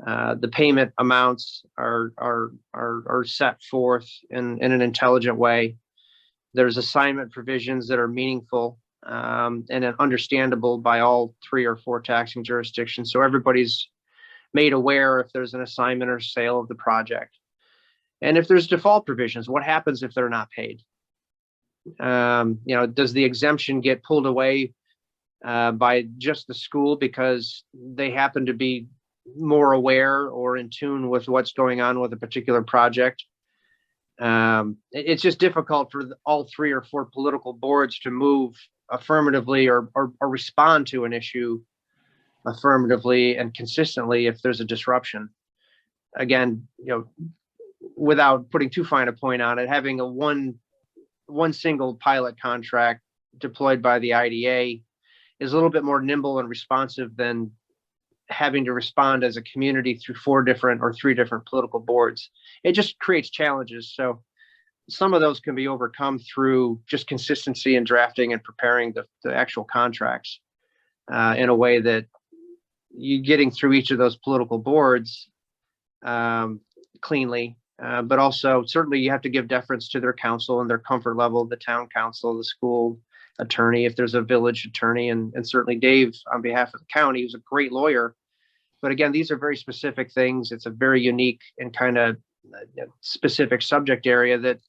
The payment amounts are set forth in an intelligent way. There's assignment provisions that are meaningful and understandable by all 3 or 4 taxing jurisdictions. So everybody's made aware if there's an assignment or sale of the project. And if there's default provisions, what happens if they're not paid? Does the exemption get pulled away by just the school because they happen to be more aware or in tune with what's going on with a particular project? It's just difficult for all 3 or 4 political boards to move affirmatively or respond to an issue affirmatively and consistently if there's a disruption. again, without putting too fine a point on it, having a one single pilot contract deployed by the IDA is a little bit more nimble and responsive than having to respond as a community through 4 different or 3 different political boards. It just creates challenges. So some of those can be overcome through just consistency in drafting and preparing the actual contracts in a way that you getting through each of those political boards cleanly. But also certainly you have to give deference to their council and their comfort level, the town council, the school attorney, if there's a village attorney, and certainly Dave on behalf of the county, who's a great lawyer. But again, these are very specific things. It's a very unique and kind of specific subject area that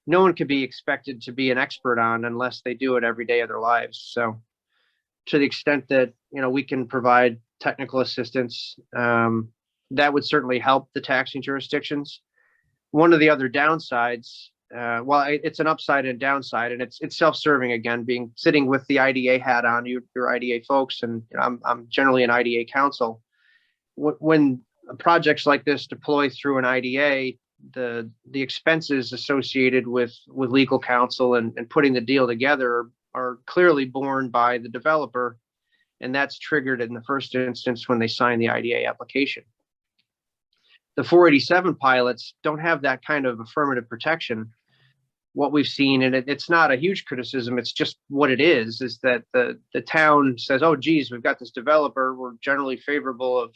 no one can be expected to be an expert on unless they do it every day of their lives. So to the extent that, we can provide technical assistance, that would certainly help the taxing jurisdictions. One of the other downsides, it's an upside and downside, and it's self-serving again, sitting with the IDA hat on, your IDA folks, and I'm generally an IDA counsel. When projects like this deploy through an IDA, the expenses associated with legal counsel and putting the deal together are clearly borne by the developer, and that's triggered in the first instance when they sign the IDA application. The 487 pilots don't have that kind of affirmative protection. What we've seen, and it's not a huge criticism, it's just what it is that the town says, oh, geez, we've got this developer, we're generally favorable of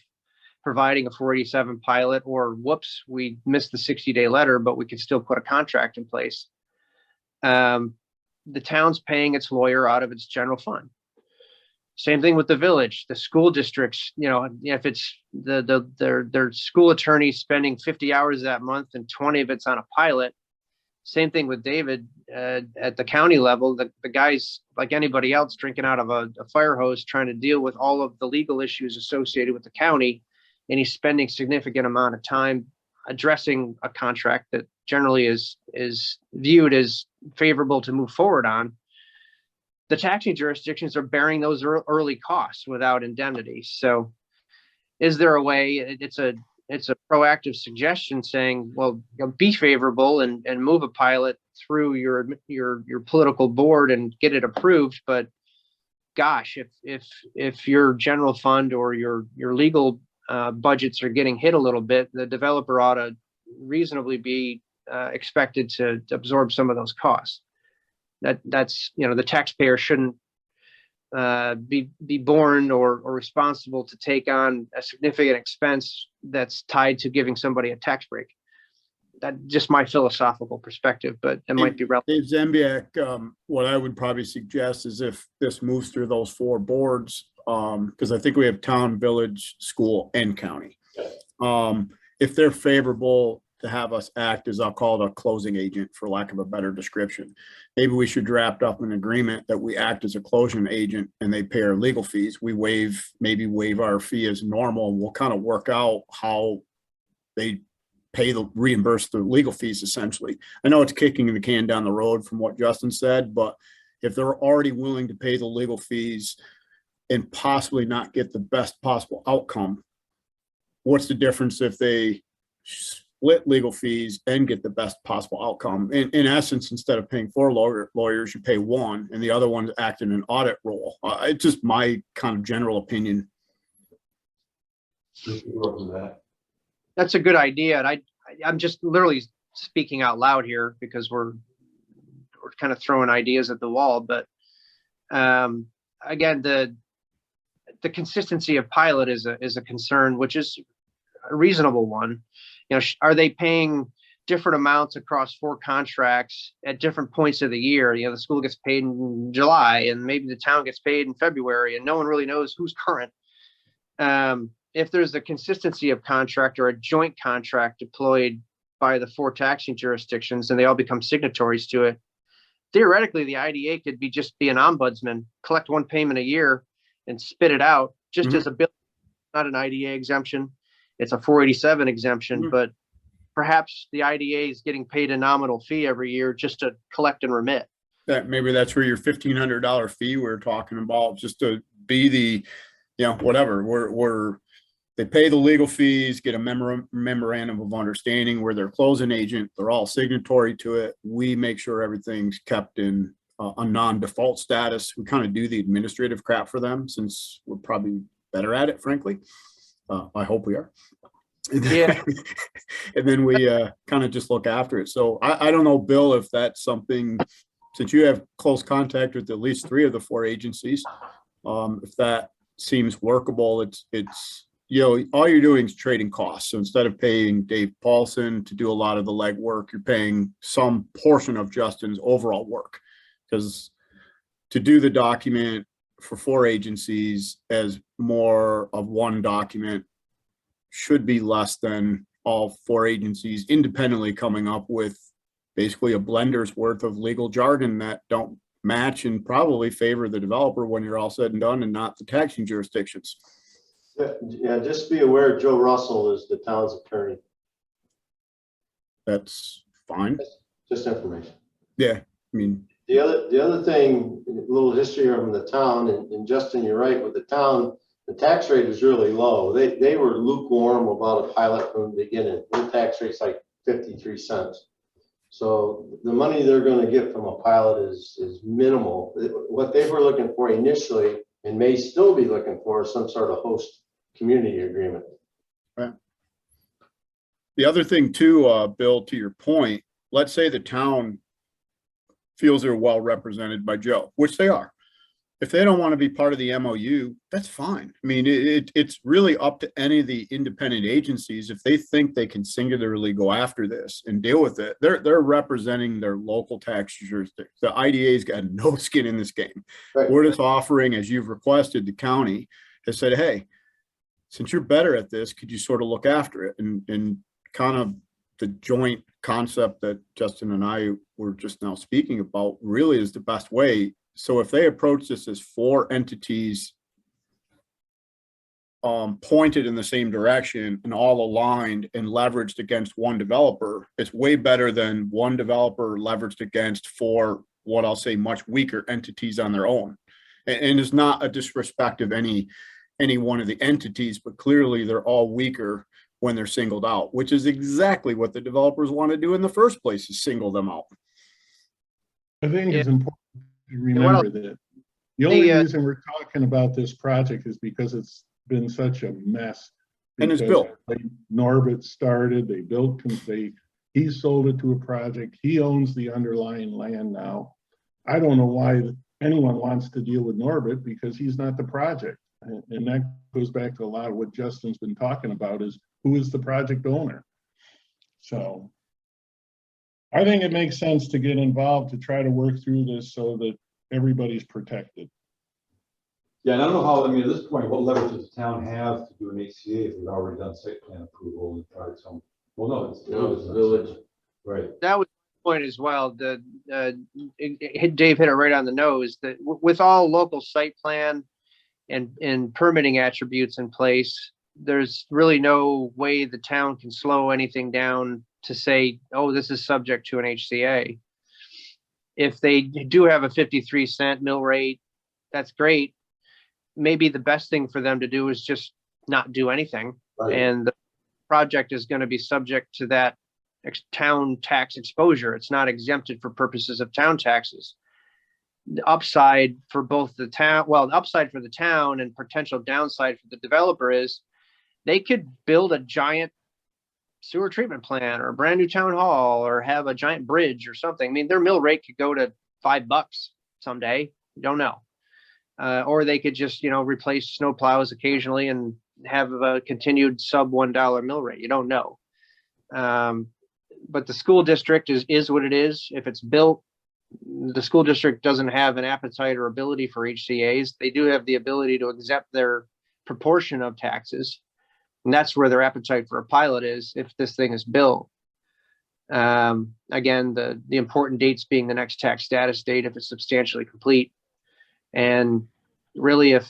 providing a 487 pilot, or whoops, we missed the 60-day letter, but we can still put a contract in place. The town's paying its lawyer out of its general fund. Same thing with the village, the school districts, if it's their school attorney spending 50 hours that month and 20 of it's on a pilot. Same thing with David at the county level. The guy's like anybody else drinking out of a fire hose, trying to deal with all of the legal issues associated with the county. And he's spending significant amount of time addressing a contract that generally is viewed as favorable to move forward on. The taxing jurisdictions are bearing those early costs without indemnity. So is there a way? It's a proactive suggestion saying, well, be favorable and move a pilot through your political board and get it approved. But gosh, if your general fund or your legal budgets are getting hit a little bit, the developer ought to reasonably be expected to absorb some of those costs. That's the taxpayer shouldn't be borne or responsible to take on a significant expense that's tied to giving somebody a tax break. That's just my philosophical perspective, but it might be relevant. Dave Zembiak, what I would probably suggest is if this moves through those 4 boards, because I think we have town, village, school, and county. If they're favorable to have us act as, I'll call it, a closing agent, for lack of a better description, maybe we should draft up an agreement that we act as a closing agent and they pay our legal fees. We maybe waive our fee as normal, and we'll kind of work out how they reimburse the legal fees essentially. I know it's kicking the can down the road from what Justin said, but if they're already willing to pay the legal fees and possibly not get the best possible outcome, what's the difference if they split legal fees and get the best possible outcome? In essence, instead of paying 4 lawyers, you pay 1 and the other one's acting an audit role. It's just my kind of general opinion. That's a good idea. And I'm just literally speaking out loud here because we're kind of throwing ideas at the wall. But again, the consistency of pilot is a concern, which is a reasonable one. Are they paying different amounts across 4 contracts at different points of the year? The school gets paid in July and maybe the town gets paid in February and no one really knows who's current. If there's a consistency of contract or a joint contract deployed by the 4 taxing jurisdictions and they all become signatories to it, theoretically the IDA could just be an ombudsman, collect 1 payment a year and spit it out just as a bill, not an IDA exemption. It's a 487 exemption, but perhaps the IDA is getting paid a nominal fee every year just to collect and remit. Maybe that's where your $1,500 fee we're talking about, just to be the, whatever, we're they pay the legal fees, get a memorandum of understanding where they're closing agent, they're all signatory to it. We make sure everything's kept in a non-default status. We kind of do the administrative crap for them since we're probably better at it, frankly. I hope we are. Yeah. And then we kind of just look after it. So I don't know, Bill, if that's something, since you have close contact with at least 3 of the 4 agencies, if that seems workable. It's you know, all you're doing is trading costs. So instead of paying Dave Paulson to do a lot of the legwork, you're paying some portion of Justin's overall work. Because to do the document for 4 agencies as more of one document should be less than all 4 agencies independently coming up with basically a blender's worth of legal jargon that don't match and probably favor the developer when you're all said and done and not the taxing jurisdictions. Yeah, just be aware, Joe Russell is the town's attorney. That's fine. Just information. Yeah, I mean, The other thing, a little history from the town, and Justin, you're right, with the town, the tax rate is really low. They were lukewarm about a pilot from the beginning. Their tax rate's like 53 cents. So the money they're going to get from a pilot is minimal. What they were looking for initially, and may still be looking for, is some sort of host community agreement. right. The other thing too, Bill, to your point, let's say the town feels they're well represented by Joe, which they are. If they don't want to be part of the MOU, that's fine. I mean, it's really up to any of the independent agencies. If they think they can singularly go after this and deal with it, they're representing their local tax jurisdiction. The IDA's got no skin in this game. Right. We're just offering, as you've requested, the county has said, hey, since you're better at this, could you sort of look after it? And kind of the joint concept that Justin and I were just now speaking about really is the best way. So if they approach this as 4 entities pointed in the same direction and all aligned and leveraged against one developer, it's way better than one developer leveraged against 4, what I'll say, much weaker entities on their own. And it's not a disrespect of any one of the entities, but clearly they're all weaker when they're singled out, which is exactly what the developers want to do in the first place, is single them out. I think Yeah. it's important to what remember that the only The, reason we're talking about this project is because it's been such a mess. And it's Because built. Norbit started, they built, he sold it to a project, he owns the underlying land now. I don't know why anyone wants to deal with Norbit because he's not the project. And that goes back to a lot of what Justin's been talking about, is who is the project owner? So I think it makes sense to get involved to try to work through this so that everybody's protected. Yeah, and I don't know how, I mean, at this point, what leverage does the town have to do an HCA if we've already done site plan approval and tried some, well, no, it's. No, village. Right. that was the point as well. Dave hit it right on the nose that with all local site plan and permitting attributes in place, there's really no way the town can slow anything down to say, oh, this is subject to an HCA. If they do have a 53-cent mill rate, that's great. Maybe the best thing for them to do is just not do anything. Right. And the project is going to be subject to that town tax exposure. It's not exempted for purposes of town taxes. The upside for both the town, well, the upside for the town and potential downside for the developer is they could build a giant sewer treatment plant or a brand new town hall or have a giant bridge or something. I mean, their mill rate could go to $5 someday. You don't know. Or they could just, replace snow plows occasionally and have a continued sub $1 mill rate. You don't know. But the school district is what it is. If it's built, the school district doesn't have an appetite or ability for HCA's. They do have the ability to accept their proportion of taxes. And that's where their appetite for a pilot is if this thing is built. Again, the important dates being the next tax status date if it's substantially complete. And really, if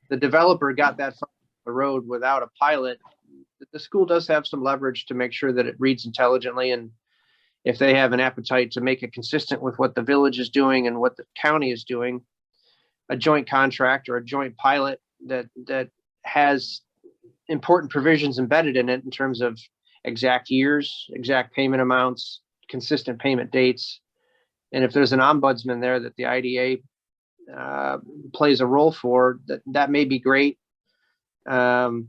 the developer got that far down the road without a pilot, the school does have some leverage to make sure that it reads intelligently. And if they have an appetite to make it consistent with what the village is doing and what the county is doing, a joint contract or a joint pilot that has important provisions embedded in it in terms of exact years, exact payment amounts, consistent payment dates. And if there's an ombudsman there that the IDA plays a role for, that may be great. And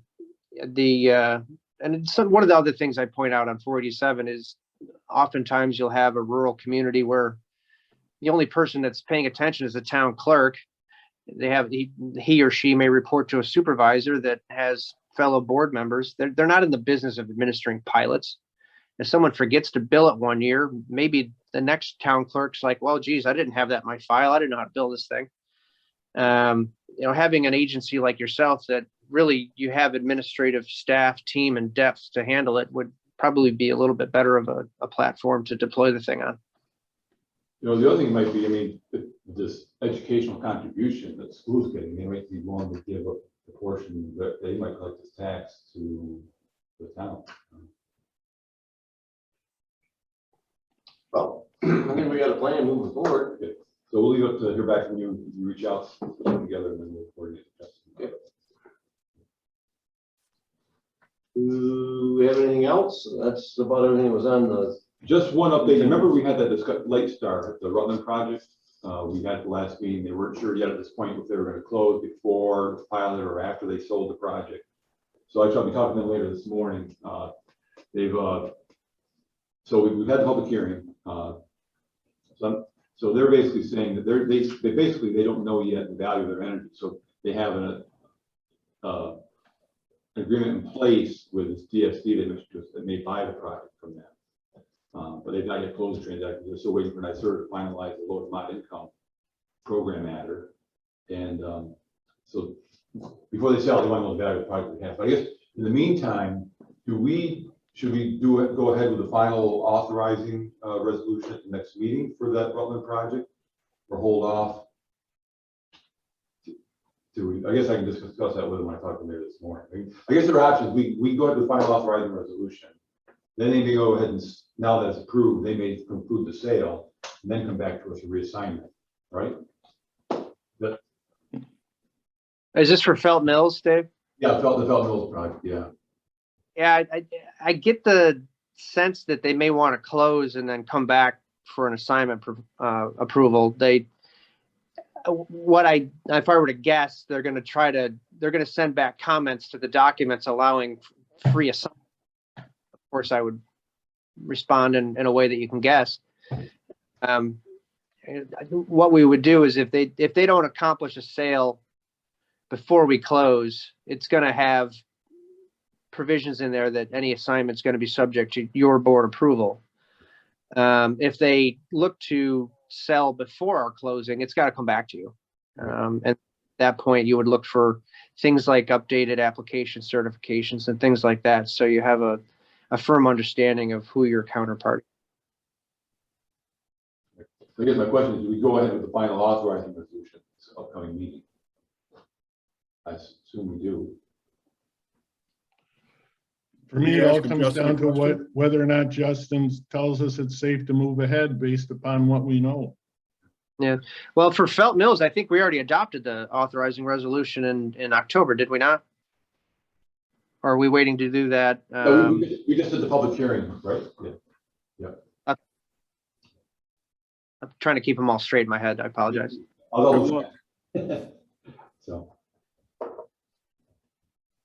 one of the other things I point out on 487 is oftentimes you'll have a rural community where the only person that's paying attention is the town clerk. He or she may report to a supervisor that has fellow board members. They're not in the business of administering pilots. If someone forgets to bill it one year, maybe the next town clerk's like, well, geez, I didn't have that in my file. I didn't know how to bill this thing. Having an agency like yourself that really you have administrative staff, team, and depth to handle it would probably be a little bit better of a platform to deploy the thing on. The other thing might be, I mean, this educational contribution that schools getting, they might be willing to give a portion that they might collect as tax to the town. Well, I think we got a plan moving forward. Okay. So we'll leave it to hear back from you. You reach out, put them together, and then we'll coordinate. Okay. Do we have anything else? That's about everything that was on the. Just one update. Remember we had that Lake Star, the Rutland project? We had the last meeting. They weren't sure yet at this point if they were going to close before the pilot or after they sold the project. So I'll be talking to them later this morning. So we've had the public hearing. So they're basically saying that they don't know yet the value of their energy. So they have an agreement in place with this DSD that may buy the project from them. But they've not yet closed the transaction. They're still waiting for NYSERDA to finalize the low to moderate income program matter. And so before they sell, they want to know the value of the project they have. But I guess in the meantime, should we go ahead with the final authorizing resolution at the next meeting for that Rutland project, or hold off? I guess I can just discuss that with them when I talk to them later this morning. I guess there are options. We go ahead with the final authorizing resolution. Then they may go ahead and, now that it's approved, they may conclude the sale and then come back to us for reassignment, right? Is this for Felt Mills, Dave? Yeah, the Felt Mills project, yeah. Yeah, I get the sense that they may want to close and then come back for an assignment approval. If I were to guess, they're going to send back comments to the documents allowing free assignment. Of course, I would respond in a way that you can guess. What we would do is if they don't accomplish a sale before we close, it's going to have provisions in there that any assignment is going to be subject to your board approval. If they look to sell before our closing, it's got to come back to you. And at that point, you would look for things like updated application certifications and things like that. So you have a firm understanding of who your counterpart. I guess my question is, do we go ahead with the final authorizing resolution this upcoming meeting? I assume we do. For me, it all comes down to whether or not Justin tells us it's safe to move ahead based upon what we know. Yeah. Well, for Felt Mills, I think we already adopted the authorizing resolution in October, did we not? Or are we waiting to do that? We just did the public hearing, right? Yeah. I'm trying to keep them all straight in my head. I apologize. So.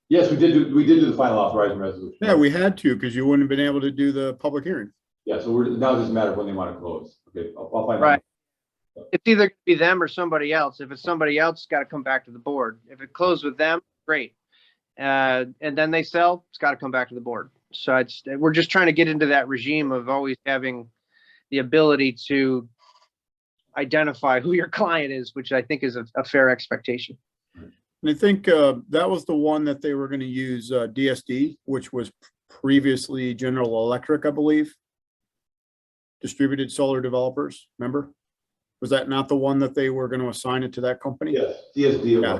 Yes, we did do the final authorizing resolution. Yeah, we had to, because you wouldn't have been able to do the public hearing. Yeah, so now it doesn't matter when they want to close. Okay, I'll find right. out. It's either be them or somebody else. If it's somebody else, it's got to come back to the board. If it closed with them, great. And then they sell, it's got to come back to the board. So we're just trying to get into that regime of always having the ability to identify who your client is, which I think is a fair expectation. And I think that was the one that they were going to use DSD, which was previously General Electric, I believe. Distributed Solar Developers, remember? Was that not the one that they were going to assign it to that company? Yes, DSD. Yeah.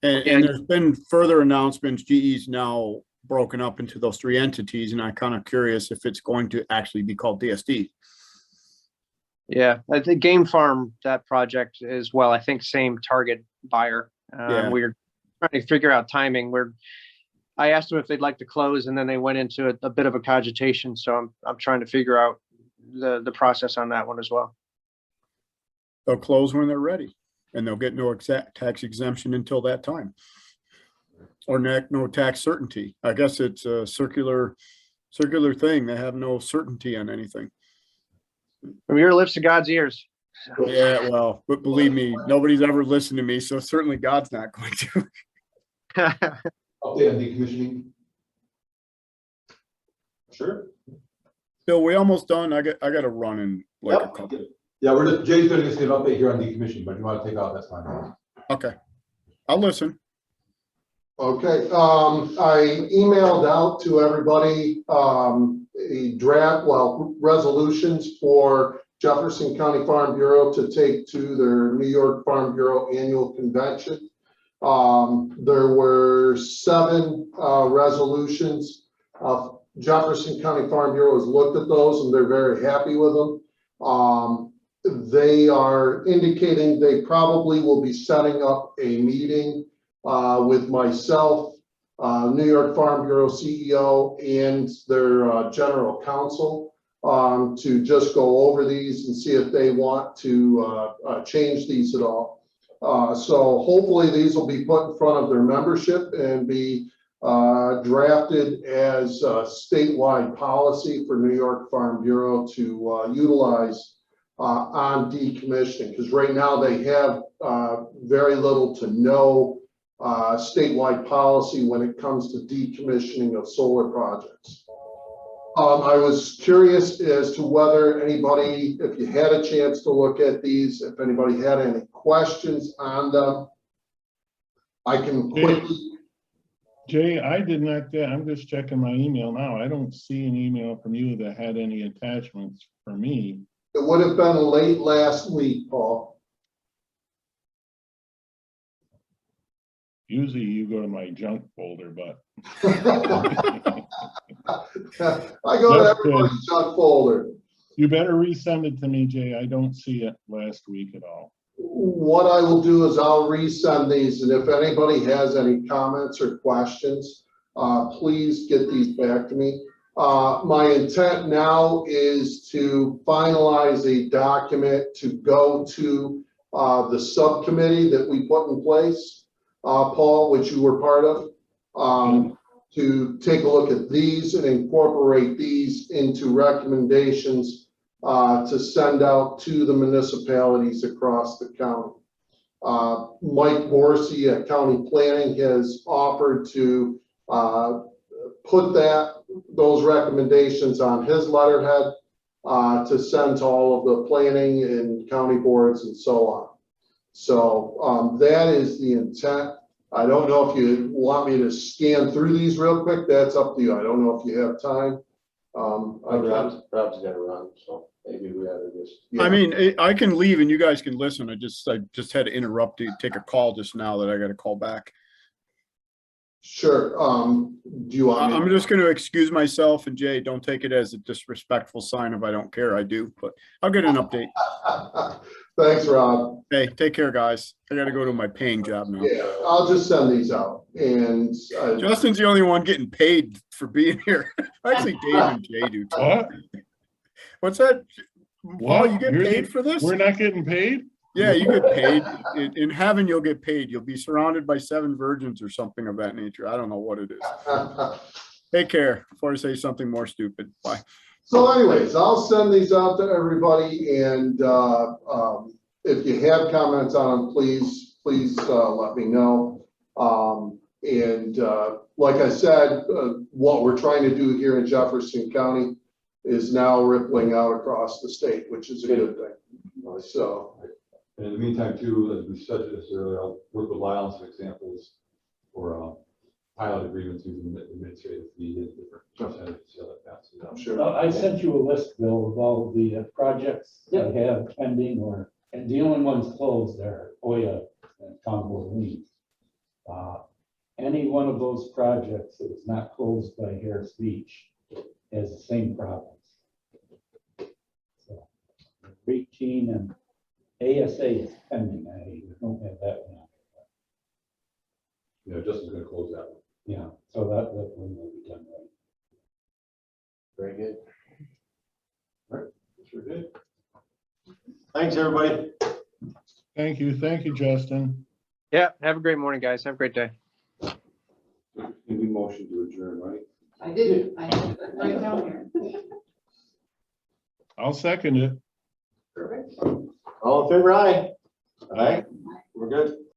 And there's been further announcements. GE's now broken up into those three entities, and I'm kind of curious if it's going to actually be called DSD. Yeah, I think Game Farm, that project as well. I think same target buyer. Yeah. We're trying to figure out timing. I asked them if they'd like to close, and then they went into a bit of a cogitation. So I'm trying to figure out the process on that one as well. They'll close when they're ready, and they'll get no exact tax exemption until that time. Or no tax certainty. I guess it's a circular thing. They have no certainty on anything. From your lips to God's ears. Yeah, well, but believe me, nobody's ever listened to me, so certainly God's not going to. Update on decommissioning? Sure. Bill, we almost done. I got to run in like a couple. Yeah, Jay's gonna just give an update here on decommissioning, but if you want to take off, that's fine. Okay, I'll listen. Okay, I emailed out to everybody, a draft, resolutions for Jefferson County Farm Bureau to take to their New York Farm Bureau annual convention. There were 7 resolutions. Jefferson County Farm Bureau has looked at those and they're very happy with them. They are indicating they probably will be setting up a meeting with myself, New York Farm Bureau CEO, and their general counsel to just go over these and see if they want to change these at all. So hopefully these will be put in front of their membership and be drafted as a statewide policy for New York Farm Bureau to utilize on decommissioning, because right now they have very little to no statewide policy when it comes to decommissioning of solar projects. I was curious as to whether anybody, if you had a chance to look at these, if anybody had any questions on them. I can quickly. Jay, I did not get, I'm just checking my email now. I don't see an email from you that had any attachments for me. It would have been late last week, Paul. Usually you go to my junk folder, but. I go to everybody's junk folder. You better resend it to me, Jay. I don't see it last week at all. What I will do is I'll resend these, and if anybody has any comments or questions, please get these back to me. My intent now is to finalize a document to go to the subcommittee that we put in place, Paul, which you were part of, to take a look at these and incorporate these into recommendations to send out to the municipalities across the county. Mike Borsey at County Planning has offered to put those recommendations on his letterhead to send to all of the planning and county boards and so on. So that is the intent. I don't know if you want me to scan through these real quick. That's up to you. I don't know if you have time. Rob's got to run, so maybe we ought to just. Yeah. I mean, I can leave and you guys can listen. I just had to interrupt you, take a call just now that I got to call back. Sure. Do you want me I'm just going to excuse myself, and Jay, don't take it as a disrespectful sign of I don't care. I do, but I'll get an update. Thanks, Rob. Hey, take care, guys. I got to go to my paying job now. Yeah, I'll just send these out. And Justin's the only one getting paid for being here. Actually, Dave and Jay do. Too. What? What's that? Paul, What? you get paid for this? We're not getting paid? Yeah, you get paid. In heaven, you'll get paid. You'll be surrounded by 7 virgins or something of that nature. I don't know what it is. Take care before I say something more stupid. Bye. So anyways, I'll send these out to everybody, and if you have comments on them, please let me know. Like I said, what we're trying to do here in Jefferson County is now rippling out across the state, which is a good thing. So. And in the meantime, too, as we said this earlier, I'll work with Lyle on some examples for pilot agreements using the administrative fee and different percentages. So that passes out. Sure. I sent you a list, Bill, of all the projects I have pending, and the only ones closed are Oya and Congo Leeds. Any one of those projects that was not closed by Harris Beach has the same problems. So, 18 and ASA is pending. I don't have that one. Yeah, Justin's going to close that one. Yeah, so that one will be done right. Very good. Sure did. Thanks, everybody. Thank you, Justin. Yeah, have a great morning, guys. Have a great day. We motion to adjourn, right? I did, I have it right down here. I'll second it. Perfect. All in favor, aye? Aye, we're good.